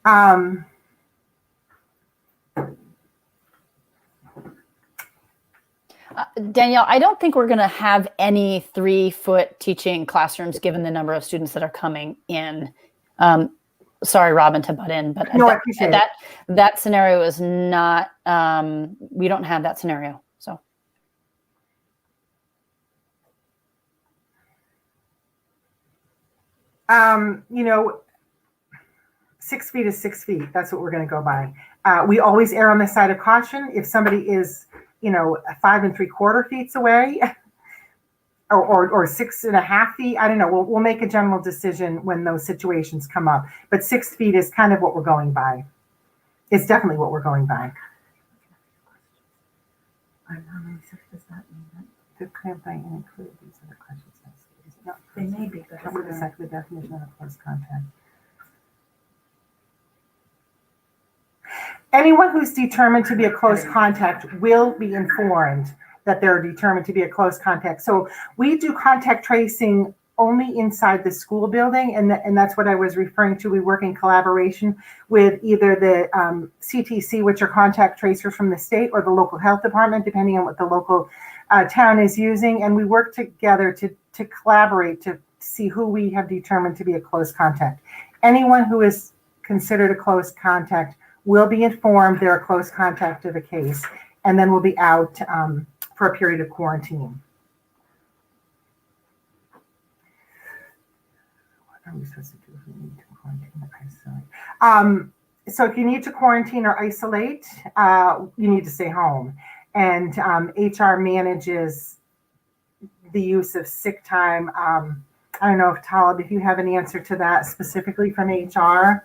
Um, Danielle, I don't think we're going to have any 3-foot teaching classrooms given the number of students that are coming in. Sorry, Robin, to butt in, but No, I appreciate it. that scenario is not, we don't have that scenario. So. You know, 6 feet is 6 feet. That's what we're going to go by. We always err on the side of caution. If somebody is, 5 3/4 feet away, or 6.5 feet, I don't know. We'll make a general decision when those situations come up. But 6 feet is kind of what we're going by. It's definitely what we're going by. How many steps does that mean? To clarify and include these other questions. They may be, but Cover the secular definition of close contact. Anyone who's determined to be a close contact will be informed that they're determined to be a close contact. So we do contact tracing only inside the school building, and that's what I was referring to. We work in collaboration with either the CTC, which are contact tracers from the state, or the local health department, depending on what the local town is using, and we work together to collaborate to see who we have determined to be a close contact. Anyone who is considered a close contact will be informed they're a close contact of a case, and then will be out for a period of quarantine. What are we supposed to do if we need to quarantine or isolate? So if you need to quarantine or isolate, you need to stay home. And HR manages the use of sick time. I don't know if Talib, if you have an answer to that specifically from HR.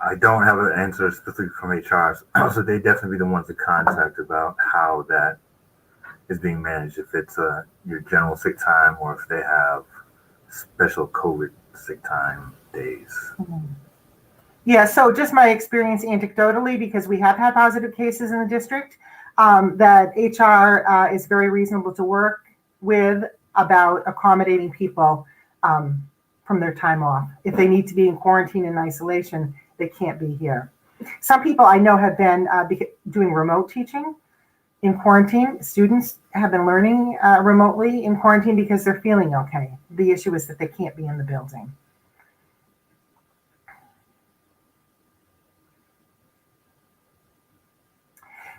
I don't have an answer specifically from HR, so they definitely be the ones to contact about how that is being managed. If it's your general sick time, or if they have special COVID sick time days. Yeah, so just my experience anecdotally, because we have had positive cases in the district, that HR is very reasonable to work with about accommodating people from their time off. If they need to be in quarantine and isolation, they can't be here. Some people I know have been doing remote teaching in quarantine. Students have been learning remotely in quarantine because they're feeling okay. The issue is that they can't be in the building.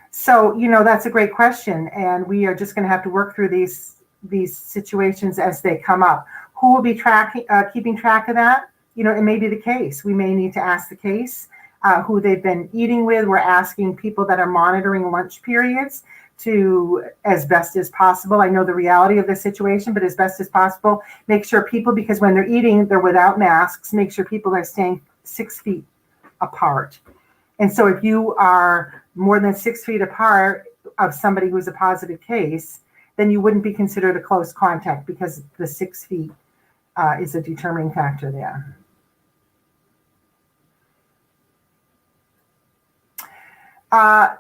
So, that's a great question. And we are just going to have to work through these situations as they come up. Who will be keeping track of that? It may be the case. We may need to ask the case who they've been eating with. We're asking people that are monitoring lunch periods to, as best as possible. I know the reality of the situation, but as best as possible, make sure people, because when they're eating, they're without masks, make sure people are staying 6 feet apart. And so if you are more than 6 feet apart of somebody who's a positive case, then you wouldn't be considered a close contact, because the 6 feet is a determining factor there.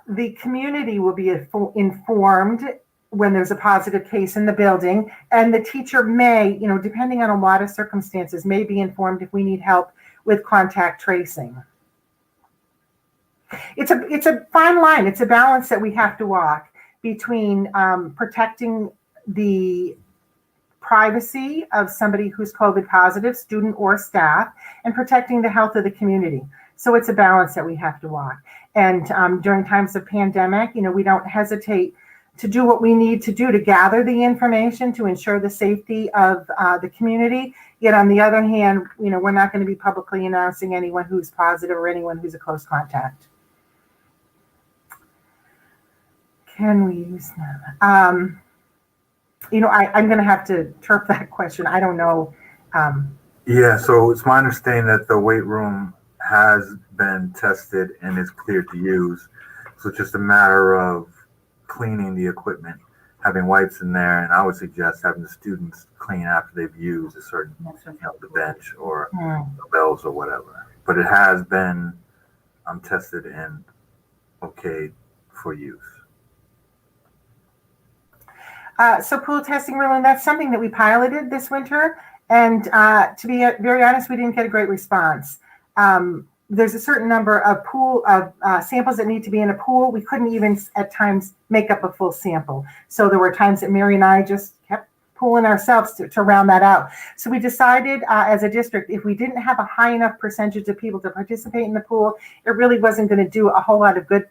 The community will be informed when there's a positive case in the building, and the teacher may, depending on a lot of circumstances, may be informed if we need help with contact tracing. It's a fine line. It's a balance that we have to walk between protecting the privacy of somebody who's COVID positive, student or staff, and protecting the health of the community. So it's a balance that we have to walk. And during times of pandemic, we don't hesitate to do what we need to do to gather the information to ensure the safety of the community. Yet on the other hand, we're not going to be publicly announcing anyone who's positive or anyone who's a close contact. Can we use them? I'm going to have to turf that question. I don't know. Yeah, so it's my understanding that the weight room has been tested and is cleared to use. So it's just a matter of cleaning the equipment, having wipes in there, and I would suggest having the students clean after they've used a certain, the bench or the bells or whatever. But it has been tested and okay for use. So pool testing, Roland, that's something that we piloted this winter, And to be very honest, we didn't get a great response. There's a certain number of samples that need to be in a pool. We couldn't even at times make up a full sample. So there were times that Mary and I just kept pooling ourselves to round that out. So we decided as a district, if we didn't have a high enough percentage of people to participate in the pool, it really wasn't going to do a whole lot of good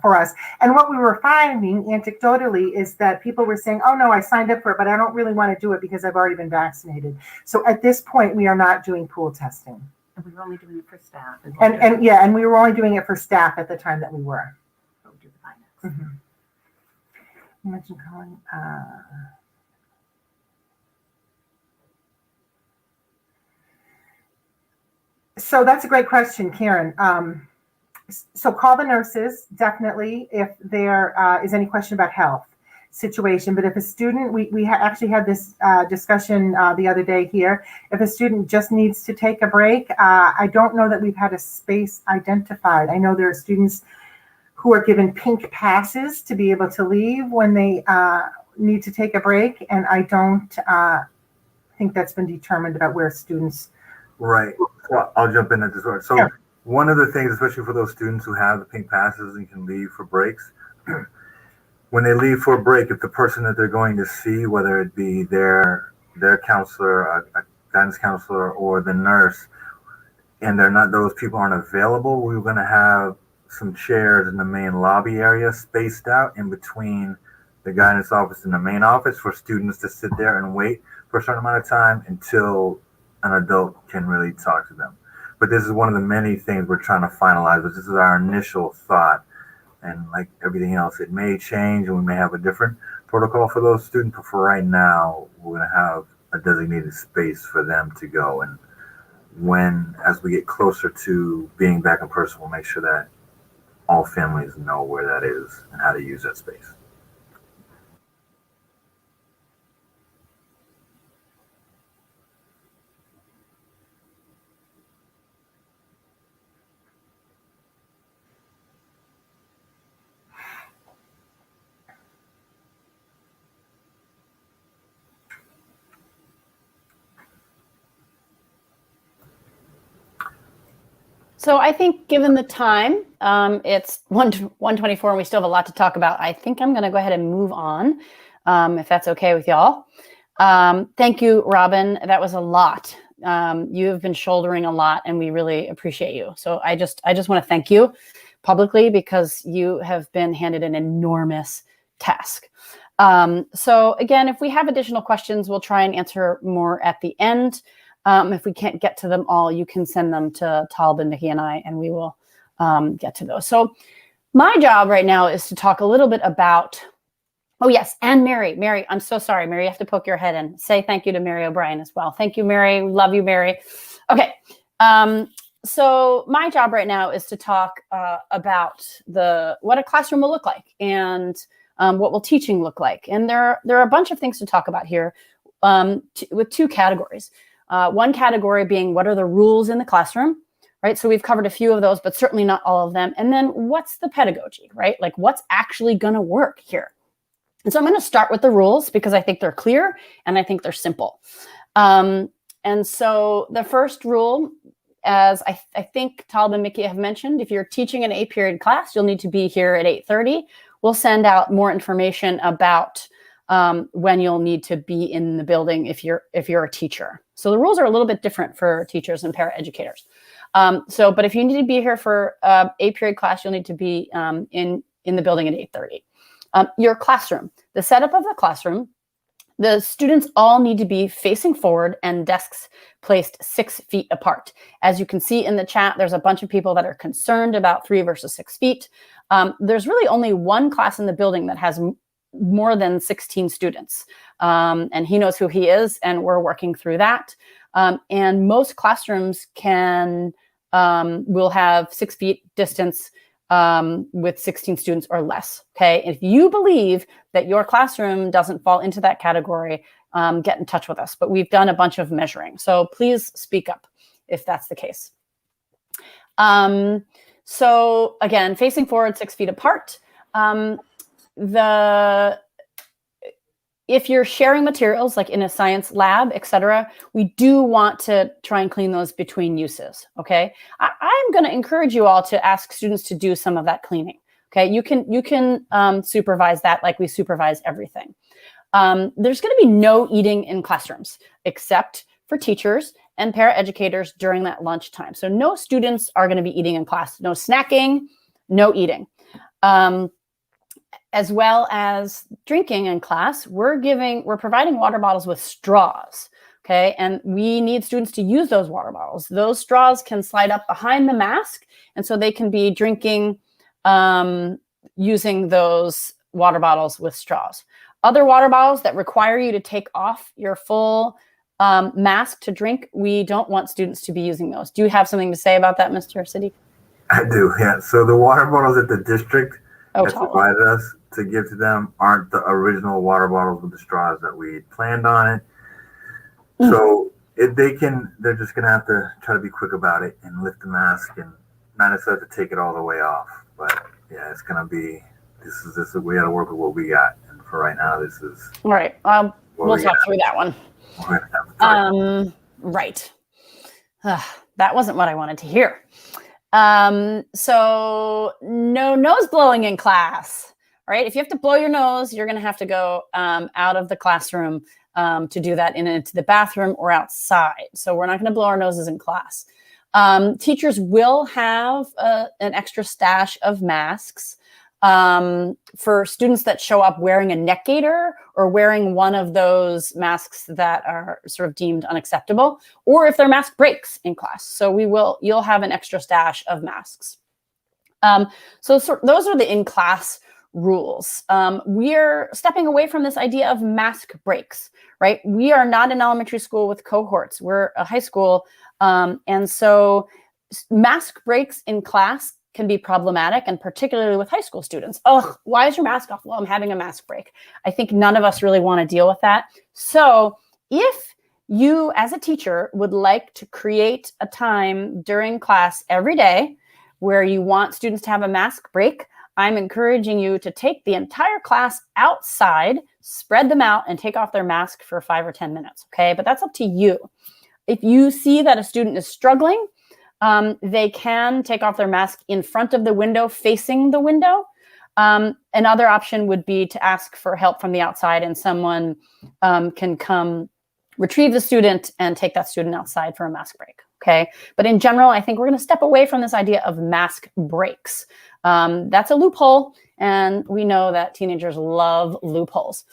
for us. And what we were finding anecdotally is that people were saying, oh no, I signed up for it, but I don't really want to do it because I've already been vaccinated. So at this point, we are not doing pool testing. And we were only doing it for staff. And we were only doing it for staff at the time that we were. Mm-hmm. You mentioned calling. So that's a great question, Karen. So call the nurses, definitely, if there is any question about health situation. But if a student, we actually had this discussion the other day here, if a student just needs to take a break, I don't know that we've had a space identified. I know there are students who are given pink passes to be able to leave when they need to take a break. And I don't think that's been determined about where students. Right. Well, I'll jump in at this one. So Sure. One of the things, especially for those students who have the pink passes and can leave for breaks, when they leave for a break, if the person that they're going to see, whether it be their counselor, a guidance counselor, or the nurse, and those people aren't available, we're going to have some chairs in the main lobby area spaced out in between the guidance office and the main office for students to sit there and wait for a certain amount of time until an adult can really talk to them. But this is one of the many things we're trying to finalize, but this is our initial thought. And like everything else, it may change and we may have a different protocol for those students. But for right now, we're going to have a designated space for them to go. And as we get closer to being back in person, we'll make sure that all families know where that is and how to use that space. So I think given the time, it's 1:24 and we still have a lot to talk about. I think I'm going to go ahead and move on, if that's okay with y'all. Thank you, Robin. That was a lot. You have been shouldering a lot and we really appreciate you. So I just want to thank you publicly because you have been handed an enormous task. So again, if we have additional questions, we'll try and answer more at the end. If we can't get to them all, you can send them to Talb and Nikki and I, and we will get to those. So my job right now is to talk a little bit about, oh yes, and Mary. Mary, I'm so sorry. Mary, you have to poke your head in. Say thank you to Mary O'Brien as well. Thank you, Mary. Love you, Mary. Okay. So my job right now is to talk about what a classroom will look like and what will teaching look like. And there are a bunch of things to talk about here with two categories. One category being what are the rules in the classroom, right? So we've covered a few of those, but certainly not all of them. And then what's the pedagogy, right? Like what's actually going to work here? And so I'm going to start with the rules because I think they're clear and I think they're simple. And so the first rule, as I think Talb and Mickey have mentioned, if you're teaching an 8-period class, you'll need to be here at 8:30. We'll send out more information about when you'll need to be in the building if you're a teacher. So the rules are a little bit different for teachers and paraeducators. But if you need to be here for 8-period class, you'll need to be in the building at 8:30. Your classroom, the setup of the classroom, the students all need to be facing forward and desks placed 6 feet apart. As you can see in the chat, there's a bunch of people that are concerned about 3 versus 6 feet. There's really only one class in the building that has more than 16 students. And he knows who he is, and we're working through that. And most classrooms will have 6 feet distance with 16 students or less, okay? If you believe that your classroom doesn't fall into that category, get in touch with us. But we've done a bunch of measuring. So please speak up if that's the case. So again, facing forward 6 feet apart. if you're sharing materials like in a science lab, etc., we do want to try and clean those between uses. Okay, I'm going to encourage you all to ask students to do some of that cleaning. Okay, you can supervise that like we supervise everything. There's going to be no eating in classrooms except for teachers and paraeducators during that lunchtime. So no students are going to be eating in class. No snacking, no eating. As well as drinking in class, we're providing water bottles with straws. Okay, and we need students to use those water bottles. Those straws can slide up behind the mask, and so they can be drinking using those water bottles with straws. Other water bottles that require you to take off your full mask to drink, we don't want students to be using those. Do you have something to say about that, Mr. Siddiq? I do, yeah. So the water bottles that the district has totally. provided us to give to them aren't the original water bottles with the straws that we planned on it. So if they're just gonna have to try to be quick about it and lift the mask and not necessarily to take it all the way off. But yeah, it's gonna be, we gotta work with what we got. And for right now, this is. All right, we'll talk through that one. Right. That wasn't what I wanted to hear. So no nose blowing in class, right? If you have to blow your nose, you're going to have to go out of the classroom to do that into the bathroom or outside. So we're not going to blow our noses in class. Teachers will have an extra stash of masks for students that show up wearing a neck gaiter or wearing one of those masks that are sort of deemed unacceptable, or if their mask breaks in class. So you'll have an extra stash of masks. So those are the in-class rules. We're stepping away from this idea of mask breaks, right? We are not an elementary school with cohorts. We're a high school. And so mask breaks in class can be problematic, and particularly with high school students. Oh, why is your mask off? Well, I'm having a mask break. I think none of us really want to deal with that. So if you as a teacher would like to create a time during class every day where you want students to have a mask break, I'm encouraging you to take the entire class outside, spread them out, and take off their mask for 5 or 10 minutes, okay? But that's up to you. If you see that a student is struggling, they can take off their mask in front of the window, facing the window. Another option would be to ask for help from the outside, and someone can come retrieve the student and take that student outside for a mask break, okay? But in general, I think we're going to step away from this idea of mask breaks. That's a loophole, and we know that teenagers love loopholes.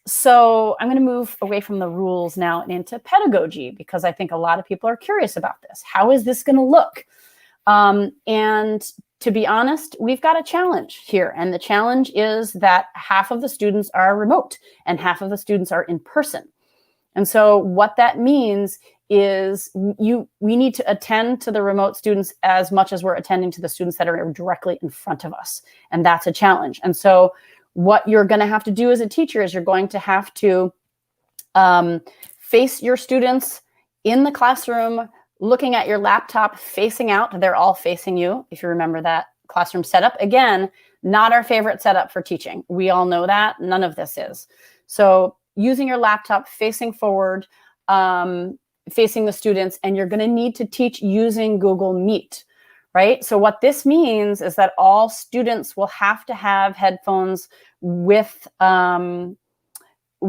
So I'm going to move away from the rules now and into pedagogy, because I think a lot of people are curious about this. How is this going to look? And to be honest, we've got a challenge here. And the challenge is that half of the students are remote and half of the students are in person. And so what that means is we need to attend to the remote students as much as we're attending to the students that are directly in front of us. And that's a challenge. And so what you're going to have to do as a teacher is you're going to have to face your students in the classroom, looking at your laptop, facing out. They're all facing you, if you remember that classroom setup. Again, not our favorite setup for teaching. We all know that. None of this is. So using your laptop, facing forward, facing the students, and you're going to need to teach using Google Meet. Right? So what this means is that all students will have to have headphones with a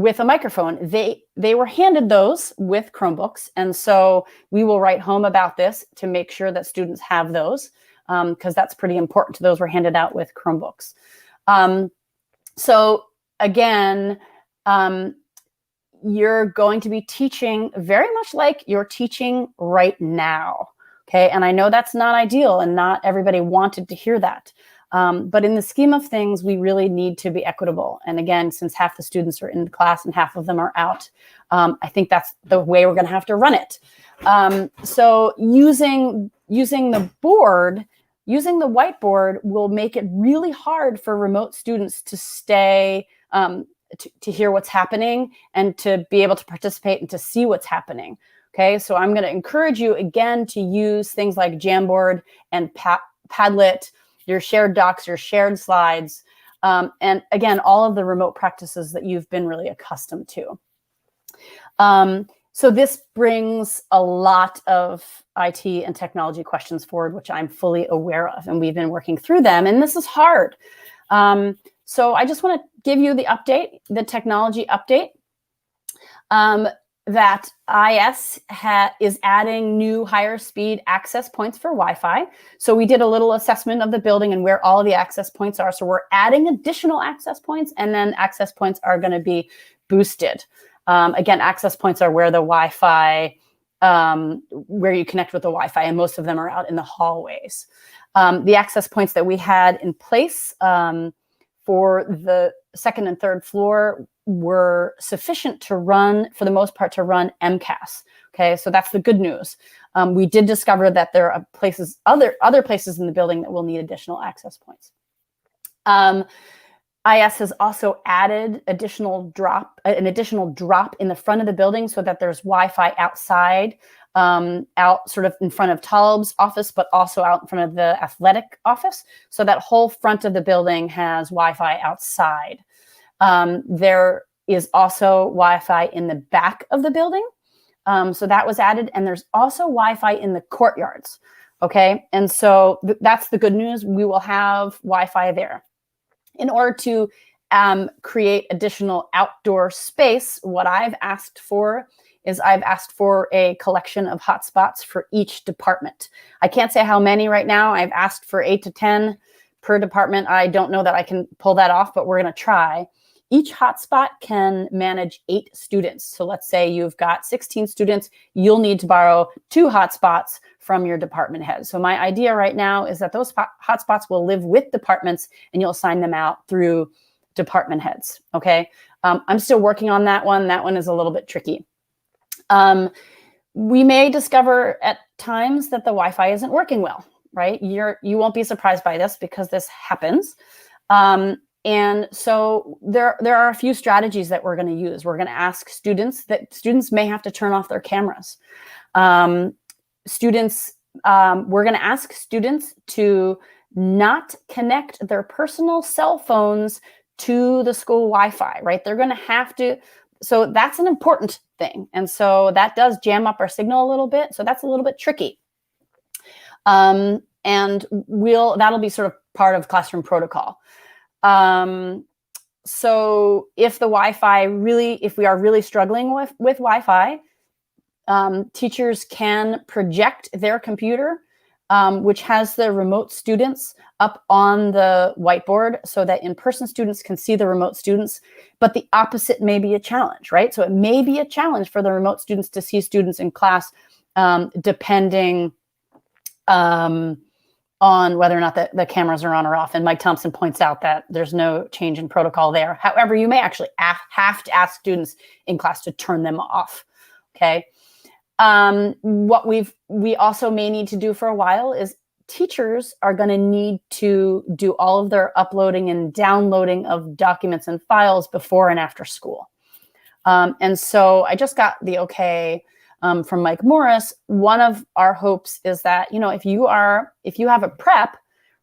microphone. They were handed those with Chromebooks. And so we will write home about this to make sure that students have those, because that's pretty important. Those were handed out with Chromebooks. So again, you're going to be teaching very much like you're teaching right now. Okay, and I know that's not ideal, and not everybody wanted to hear that. But in the scheme of things, we really need to be equitable. And again, since half the students are in class and half of them are out, I think that's the way we're going to have to run it. So using the board, using the whiteboard will make it really hard for remote students to stay, to hear what's happening and to be able to participate and to see what's happening. Okay, so I'm going to encourage you again to use things like Jamboard and Padlet, your shared docs, your shared slides, And again, all of the remote practices that you've been really accustomed to. So this brings a lot of IT and technology questions forward, which I'm fully aware of, and we've been working through them, and this is hard. So I just want to give you the update, the technology update, that IS is adding new higher speed access points for Wi-Fi. So we did a little assessment of the building and where all of the access points are. So we're adding additional access points, and then access points are going to be boosted. Again, access points are where the Wi-Fi, where you connect with the Wi-Fi, and most of them are out in the hallways. The access points that we had in place for the second and third floor were sufficient to run, for the most part, to run MCAS. Okay, so that's the good news. We did discover that there are places, other places in the building that will need additional access points. IS has also added an additional drop in the front of the building so that there's Wi-Fi outside, out sort of in front of Talb's office, but also out in front of the athletic office. So that whole front of the building has Wi-Fi outside. There is also Wi-Fi in the back of the building. So that was added. And there's also Wi-Fi in the courtyards. Okay. And so that's the good news. We will have Wi-Fi there. In order to create additional outdoor space, what I've asked for is I've asked for a collection of hotspots for each department. I can't say how many right now. I've asked for 8 to 10 per department. I don't know that I can pull that off, but we're going to try. Each hotspot can manage 8 students. So let's say you've got 16 students. You'll need to borrow 2 hotspots from your department head. So my idea right now is that those hotspots will live with departments, and you'll assign them out through department heads. Okay. I'm still working on that one. That one is a little bit tricky. We may discover at times that the Wi-Fi isn't working well, right? You won't be surprised by this because this happens. And so there are a few strategies that we're going to use. We're going to ask students may have to turn off their cameras. We're going to ask students to not connect their personal cell phones to the school Wi-Fi, right? They're going to have to. So that's an important thing. And so that does jam up our signal a little bit. So that's a little bit tricky. And that'll be sort of part of classroom protocol. So if the Wi-Fi if we are really struggling with Wi-Fi, teachers can project their computer, which has the remote students up on the whiteboard so that in-person students can see the remote students, but the opposite may be a challenge, right? So it may be a challenge for the remote students to see students in class, depending on whether or not the cameras are on or off. And Mike Thompson points out that there's no change in protocol there. However, you may actually have to ask students in class to turn them off, okay? What we also may need to do for a while is teachers are going to need to do all of their uploading and downloading of documents and files before and after school. And so I just got the okay from Mike Morris. One of our hopes is that, if you have a prep,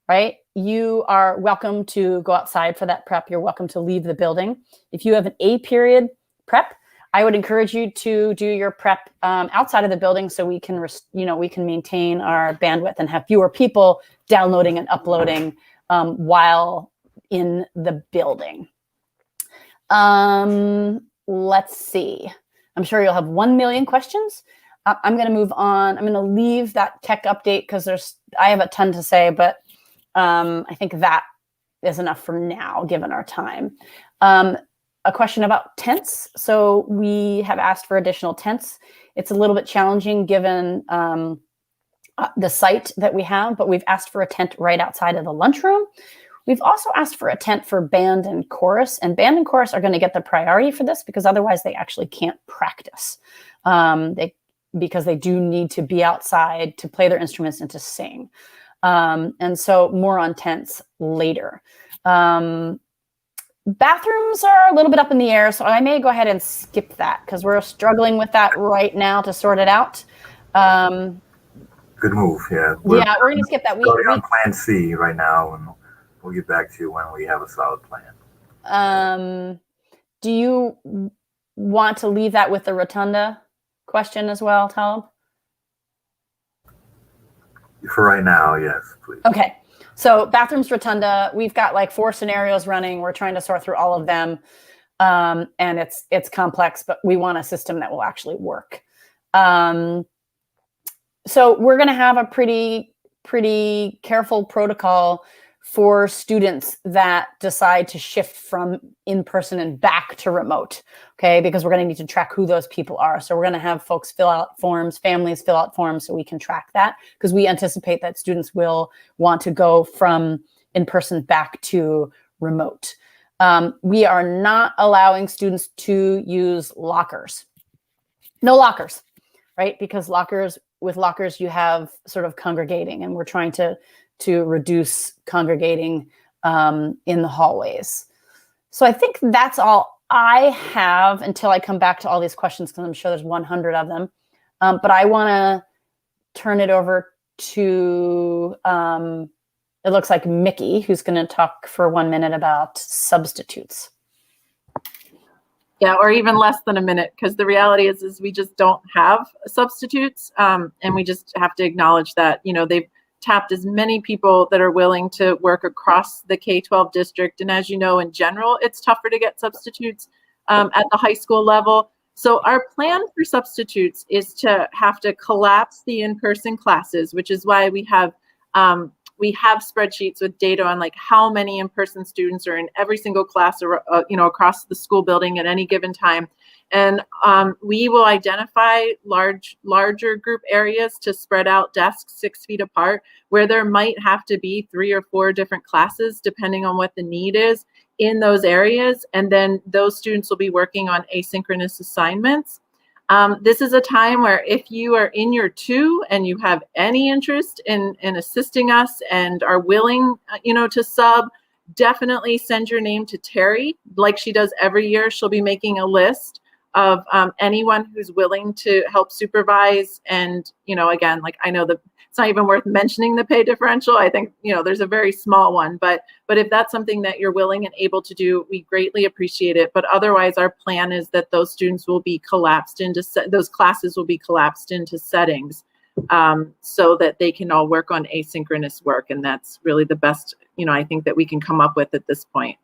right, you are welcome to go outside for that prep. You're welcome to leave the building. If you have an A period prep, I would encourage you to do your prep outside of the building so we can, we can maintain our bandwidth and have fewer people downloading and uploading while in the building. Let's see. I'm sure you'll have 1 million questions. I'm going to move on. I'm going to leave that tech update because I have a ton to say, but I think that is enough for now, given our time. A question about tents. So we have asked for additional tents. It's a little bit challenging given the site that we have, but we've asked for a tent right outside of the lunchroom. We've also asked for a tent for band and chorus, and band and chorus are going to get the priority for this because otherwise they actually can't practice because they do need to be outside to play their instruments and to sing. And so more on tents later. Bathrooms are a little bit up in the air, so I may go ahead and skip that because we're struggling with that right now to sort it out. Good move, yeah. We're going to skip that. We're on Plan C right now. we'll get back to you when we have a solid plan. Do you want to leave that with the rotunda question as well, Talib? For right now, yes, please. Okay. So bathrooms, rotunda, we've got like 4 scenarios running. We're trying to sort through all of them. And it's complex, but we want a system that will actually work. So we're going to have a pretty careful protocol for students that decide to shift from in-person and back to remote, okay? Because we're going to need to track who those people are. So we're going to have folks fill out forms, families fill out forms so we can track that, because we anticipate that students will want to go from in-person back to remote. We are not allowing students to use lockers. No lockers, right? Because with lockers, you have sort of congregating, and we're trying to reduce congregating in the hallways. So I think that's all I have until I come back to all these questions, because I'm sure there's 100 of them. But I want to turn it over to, it looks like Mickey, who's going to talk for 1 minute about substitutes. Yeah, or even less than a minute, because the reality is we just don't have substitutes, and we just have to acknowledge that, they've tapped as many people that are willing to work across the K-12 district. And as you know, in general, it's tougher to get substitutes at the high school level. So our plan for substitutes is to have to collapse the in-person classes, which is why we have spreadsheets with data on like how many in-person students are in every single class or across the school building at any given time. And we will identify larger group areas to spread out desks 6 feet apart, where there might have to be 3 or 4 different classes, depending on what the need is in those areas. And then those students will be working on asynchronous assignments. This is a time where if you are in year 2 and you have any interest in assisting us and are willing, to sub, definitely send your name to Terry, like she does every year. She'll be making a list of anyone who's willing to help supervise. And, again, like I know that it's not even worth mentioning the pay differential. I think, there's a very small one, but if that's something that you're willing and able to do, we greatly appreciate it. But otherwise, our plan is that those students will be collapsed into, those classes will be collapsed into settings so that they can all work on asynchronous work. And that's really the best, I think that we can come up with at this point.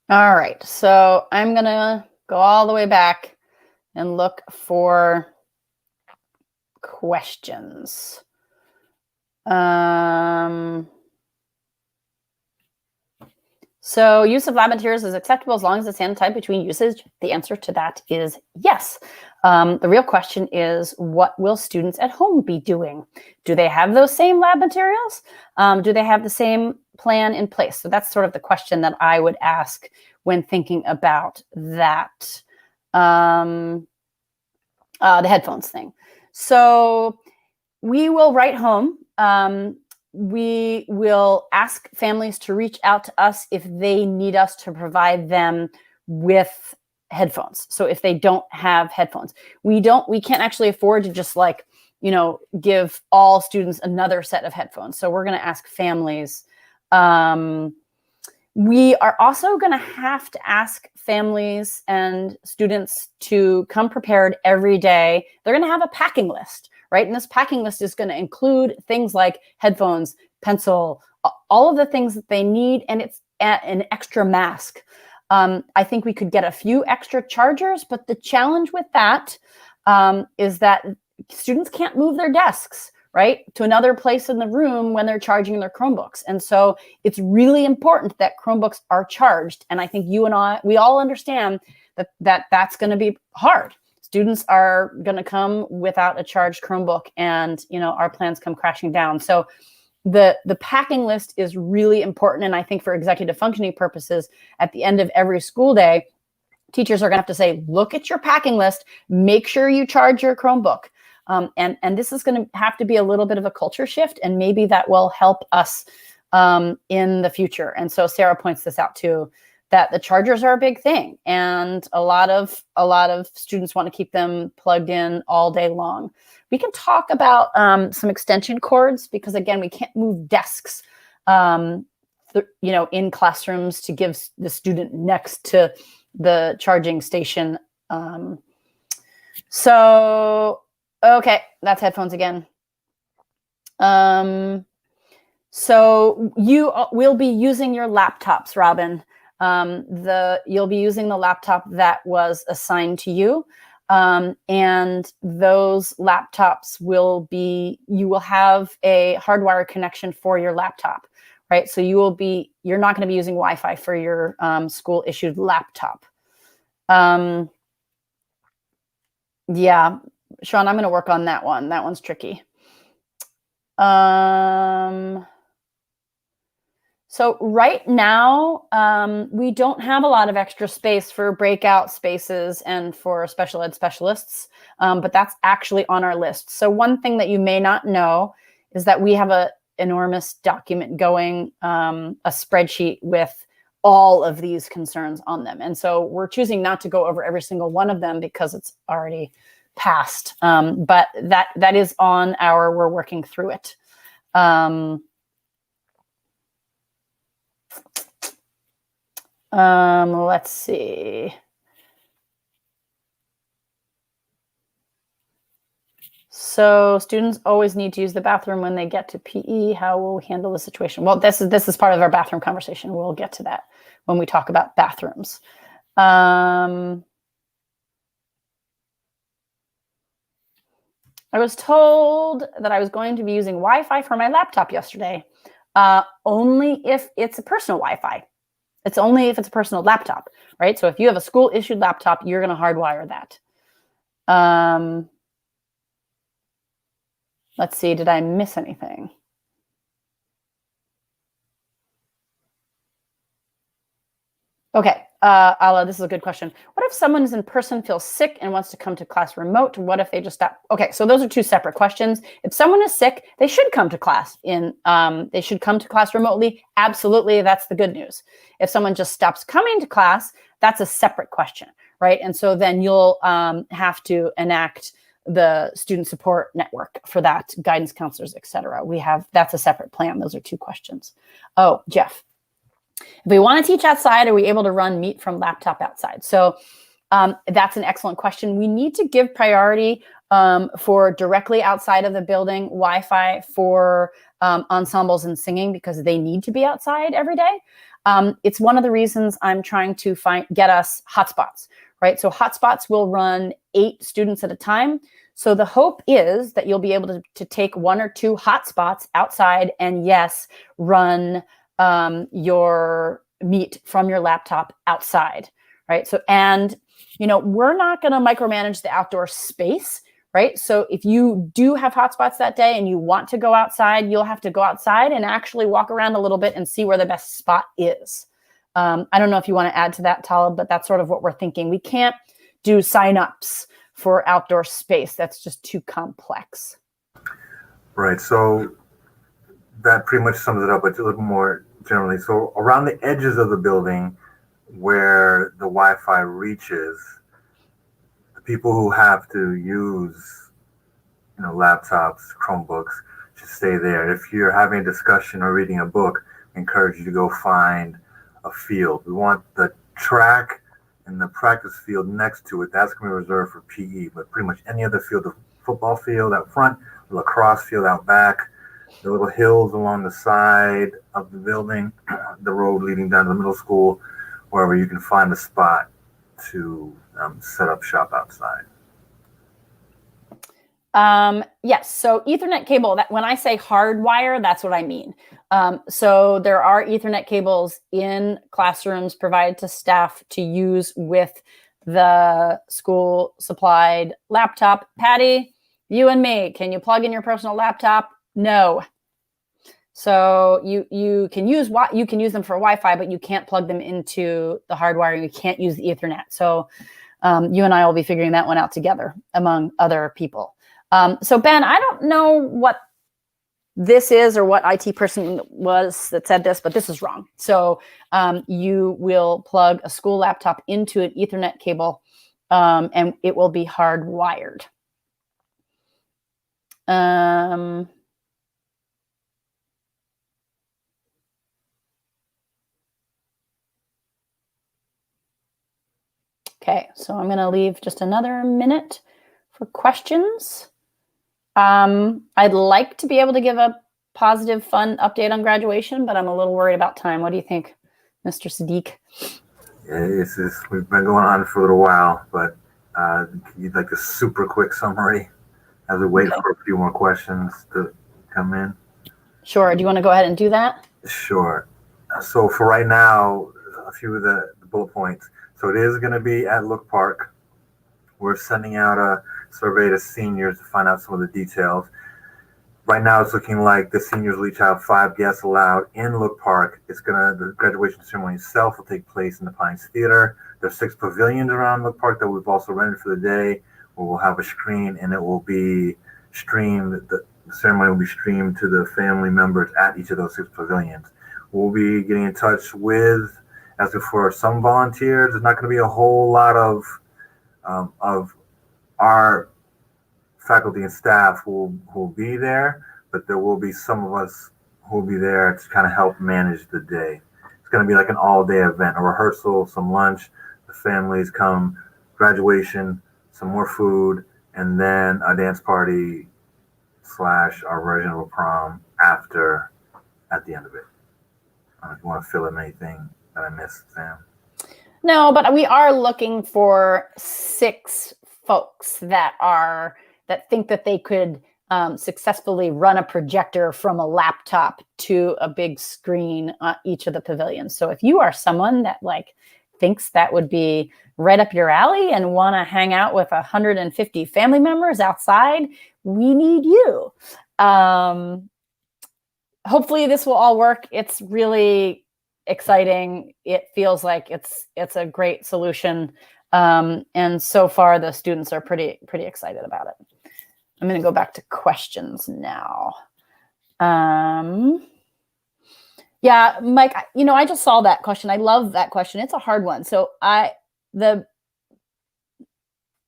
All right, so I'm gonna go all the way back and look for questions. So use of lab materials is acceptable as long as it's sanitized between usage. The answer to that is yes. The real question is, what will students at home be doing? Do they have those same lab materials? Do they have the same plan in place? So that's sort of the question that I would ask when thinking about that. The headphones thing. So we will write home. We will ask families to reach out to us if they need us to provide them with headphones. So if they don't have headphones, we can't actually afford to just give all students another set of headphones. So we're going to ask families. We are also going to have to ask families and students to come prepared every day. They're going to have a packing list, right? And this packing list is going to include things like headphones, pencil, all of the things that they need, and it's an extra mask. I think we could get a few extra chargers, but the challenge with that is that students can't move their desks, right, to another place in the room when they're charging their Chromebooks. And so it's really important that Chromebooks are charged. And I think you and I, we all understand that's going to be hard. Students are going to come without a charged Chromebook, and our plans come crashing down. So the packing list is really important. And I think for executive functioning purposes, at the end of every school day, teachers are going to have to say, look at your packing list, make sure you charge your Chromebook. And this is going to have to be a little bit of a culture shift, and maybe that will help us in the future. And so Sarah points this out too, that the chargers are a big thing, and a lot of students want to keep them plugged in all day long. We can talk about some extension cords, because again, we can't move desks, in classrooms to give the student next to the charging station. So, okay, that's headphones again. So you will be using your laptops, Robin. You'll be using the laptop that was assigned to you. And those laptops you will have a hardwire connection for your laptop, right? So you're not going to be using Wi-Fi for your school issued laptop. Yeah, Sean, I'm going to work on that one. That one's tricky. So right now, we don't have a lot of extra space for breakout spaces and for special ed specialists, but that's actually on our list. So one thing that you may not know is that we have an enormous document going, a spreadsheet with all of these concerns on them. And so we're choosing not to go over every single one of them because it's already passed. But that is on we're working through it. Let's see. So students always need to use the bathroom when they get to PE. How will we handle the situation? Well, this is part of our bathroom conversation. We'll get to that when we talk about bathrooms. I was told that I was going to be using Wi-Fi for my laptop yesterday. Only if it's a personal Wi-Fi. It's only if it's a personal laptop, right? So if you have a school issued laptop, you're going to hardwire that. Let's see, did I miss anything? Okay, Ala, this is a good question. What if someone is in person, feels sick, and wants to come to class remote? What if they just stop? Okay, so those are two separate questions. If someone is sick, they should come to class they should come to class remotely. Absolutely, that's the good news. If someone just stops coming to class, that's a separate question, right? And so then you'll have to enact the student support network for that, guidance counselors, et cetera. That's a separate plan. Those are two questions. Oh, Jeff. If we want to teach outside, are we able to run Meet from laptop outside? So that's an excellent question. We need to give priority for directly outside of the building Wi-Fi for ensembles and singing, because they need to be outside every day. It's one of the reasons I'm trying to get us hotspots, right? So hotspots will run 8 students at a time. So the hope is that you'll be able to take 1 or 2 hotspots outside and yes, run your Meet from your laptop outside, right? So, and, we're not going to micromanage the outdoor space, right? So if you do have hotspots that day and you want to go outside, you'll have to go outside and actually walk around a little bit and see where the best spot is. I don't know if you want to add to that, Talib, but that's sort of what we're thinking. We can't do signups for outdoor space. That's just too complex. Right. So that pretty much sums it up, but a little more generally. So around the edges of the building where the Wi-Fi reaches, the people who have to use, laptops, Chromebooks, should stay there. If you're having a discussion or reading a book, I encourage you to go find a field. We want the track and the practice field next to it. That's going to be reserved for PE, but pretty much any other field, the football field out front, the lacrosse field out back, the little hills along the side of the building, the road leading down to the middle school, wherever you can find a spot to set up shop outside. Yes. So Ethernet cable, that when I say hardwire, that's what I mean. So there are Ethernet cables in classrooms provided to staff to use with the school supplied laptop. Patty, you and me, can you plug in your personal laptop? No. So you can use them for Wi-Fi, but you can't plug them into the hardwire. You can't use the Ethernet. So you and I will be figuring that one out together, among other people. So Ben, I don't know what this is, or what IT person was that said this, but this is wrong. So you will plug a school laptop into an Ethernet cable, and it will be hardwired. Okay, so I'm going to leave just another minute for questions. I'd like to be able to give a positive, fun update on graduation, but I'm a little worried about time. What do you think, Mr. Sadiq? Yeah, we've been going on for a little while, but you'd like a super quick summary as we wait for a few more questions to come in. Sure. Do you want to go ahead and do that? Sure. So for right now, a few of the bullet points. So it is going to be at Look Park. We're sending out a survey to seniors to find out some of the details. Right now, it's looking like the seniors will each have 5 guests allowed in Look Park. The graduation ceremony itself will take place in the Pines Theater. There's 6 pavilions around Look Park that we've also rented for the day, where we'll have a screen and it will be streamed. The ceremony will be streamed to the family members at each of those 6 pavilions. We'll be getting in touch with, as for some volunteers, there's not going to be a whole lot of our faculty and staff who will be there, but there will be some of us who will be there to kind of help manage the day. It's going to be like an all-day event, a rehearsal, some lunch, the families come, graduation, some more food, and then a dance party / our version of a prom after, at the end of it. I don't know if you want to fill in anything that I missed, Sam. No, but we are looking for 6 folks that think that they could successfully run a projector from a laptop to a big screen on each of the pavilions. So if you are someone that thinks that would be right up your alley and want to hang out with 150 family members outside, we need you. Hopefully this will all work. It's really exciting. It feels like it's a great solution. And so far the students are pretty excited about it. I'm going to go back to questions now. Yeah, Mike, I just saw that question. I love that question. It's a hard one. So I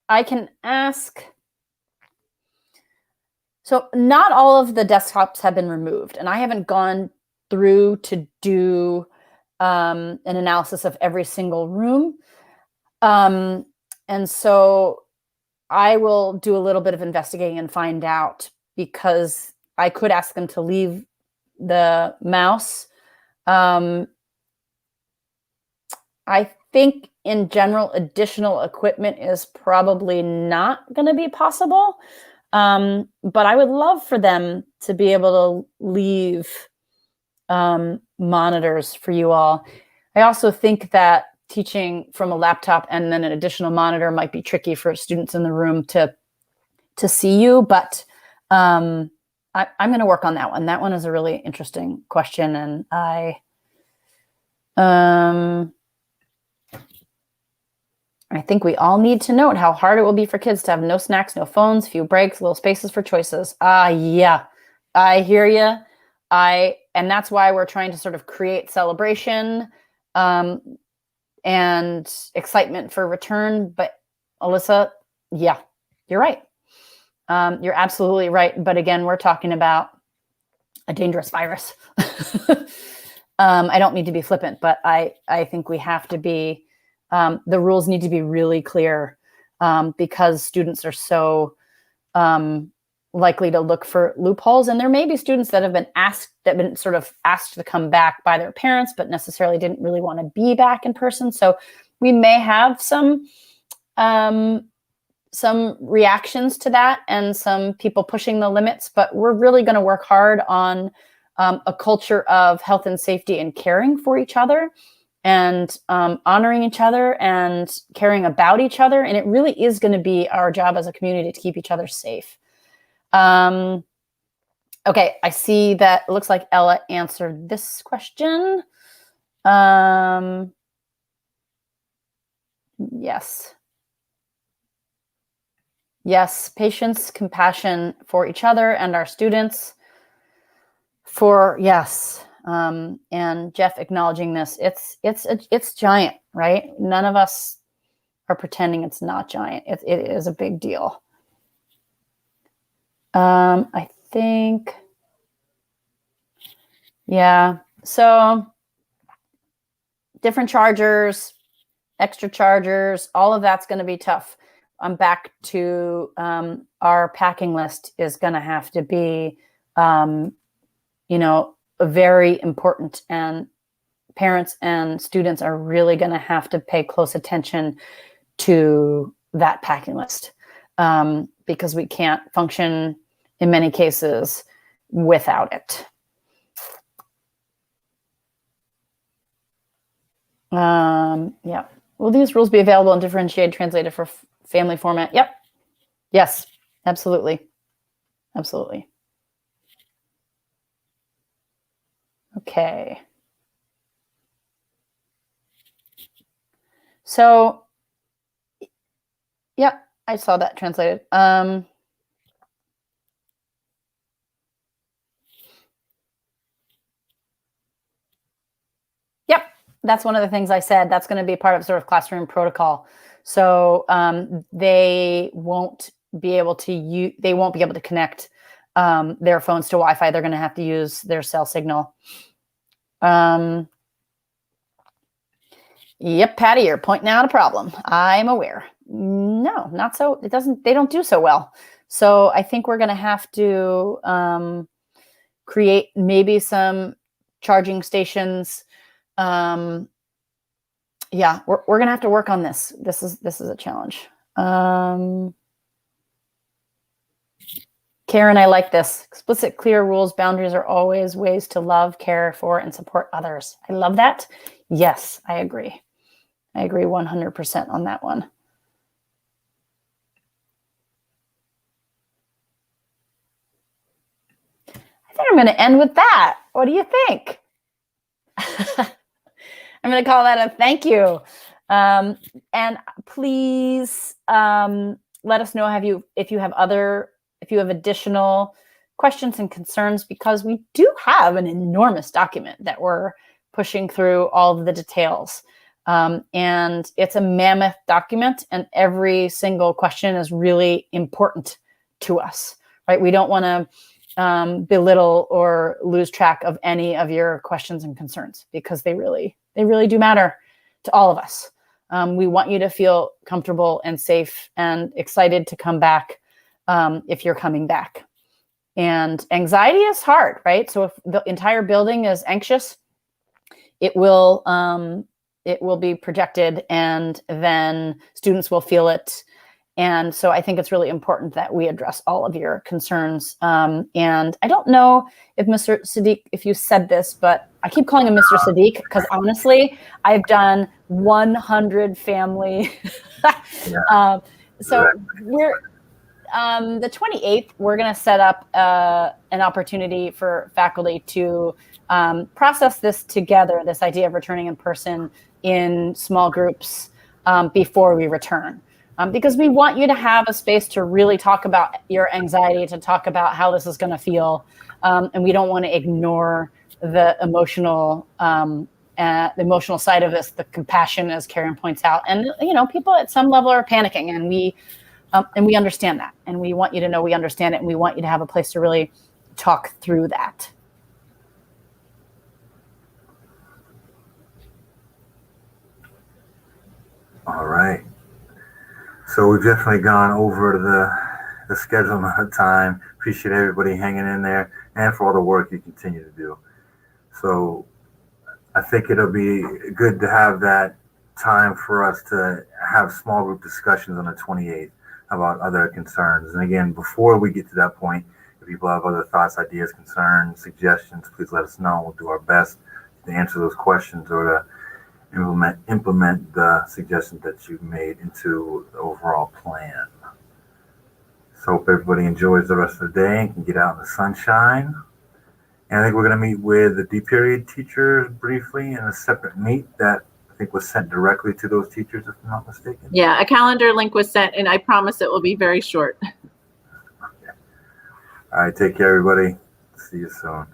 can ask. So not all of the desktops have been removed, and I haven't gone through to do an analysis of every single room. And so I will do a little bit of investigating and find out, because I could ask them to leave the mouse. I think in general, additional equipment is probably not going to be possible. But I would love for them to be able to leave monitors for you all. I also think that teaching from a laptop and then an additional monitor might be tricky for students in the room to see you, but I'm going to work on that one. That one is a really interesting question, and I think we all need to note how hard it will be for kids to have no snacks, no phones, few breaks, little spaces for choices. Yeah, I hear you. And that's why we're trying to sort of create celebration and excitement for return. But Alyssa, yeah, you're right. You're absolutely right. But again, we're talking about a dangerous virus. I don't mean to be flippant, but I think we have to be, the rules need to be really clear because students are so likely to look for loopholes. And there may be students that have been sort of asked to come back by their parents, but necessarily didn't really want to be back in person. So we may have some reactions to that and some people pushing the limits, but we're really going to work hard on a culture of health and safety and caring for each other and honoring each other and caring about each other. And it really is going to be our job as a community to keep each other safe. Okay, I see that it looks like Ella answered this question. Yes. Yes, patience, compassion for each other and our students. Yes. And Jeff acknowledging this, it's giant, right? None of us are pretending it's not giant. It is a big deal. I think, yeah. So different chargers, extra chargers, all of that's going to be tough. I'm back to our packing list is going to have to be, very important, and parents and students are really going to have to pay close attention to that packing list, because we can't function in many cases without it. Yeah. Will these rules be available in differentiated translated for family format? Yep. Yes, absolutely. Absolutely. Okay. So, yeah, I saw that translated. Yep, that's one of the things I said. That's going to be part of sort of classroom protocol. So they won't be able to connect their phones to Wi-Fi. They're going to have to use their cell signal. Yep, Patty, you're pointing out a problem. I'm aware. No, not so. They don't do so well. So I think we're going to have to create maybe some charging stations. Yeah, we're going to have to work on this. This is a challenge. Karen, I like this. Explicit, clear rules, boundaries are always ways to love, care for, and support others. I love that. Yes, I agree. I agree 100% on that one. I think I'm going to end with that. What do you think? I'm going to call that a thank you. And please let us know if you have additional questions and concerns, because we do have an enormous document that we're pushing through all of the details. And it's a mammoth document, and every single question is really important to us, right? We don't want to belittle or lose track of any of your questions and concerns, because they really do matter to all of us. We want you to feel comfortable and safe and excited to come back if you're coming back. And anxiety is hard, right? So if the entire building is anxious, it will be projected, and then students will feel it. And so I think it's really important that we address all of your concerns. And I don't know if Mr. Sadiq, if you said this, but I keep calling him Mr. Sadiq because honestly, I've done 100 family. So we're the 28th, we're going to set up an opportunity for faculty to process this together, this idea of returning in person in small groups before we return. Because we want you to have a space to really talk about your anxiety, to talk about how this is going to feel. And we don't want to ignore the emotional side of this, the compassion, as Karen points out. And, people at some level are panicking, and we understand that. And we want you to know we understand it, and we want you to have a place to really talk through that. All right. So we've definitely gone over the schedule amount of time. Appreciate everybody hanging in there, and for all the work you continue to do. So I think it'll be good to have that time for us to have small group discussions on the 28th about other concerns. And again, before we get to that point, if people have other thoughts, ideas, concerns, suggestions, please let us know. We'll do our best to answer those questions or to implement the suggestions that you've made into the overall plan. So hope everybody enjoys the rest of the day and can get out in the sunshine. And I think we're going to meet with the D period teachers briefly in a separate meet that I think was sent directly to those teachers, if I'm not mistaken. Yeah, a calendar link was sent, and I promise it will be very short. Okay. All right, take care, everybody. See you soon.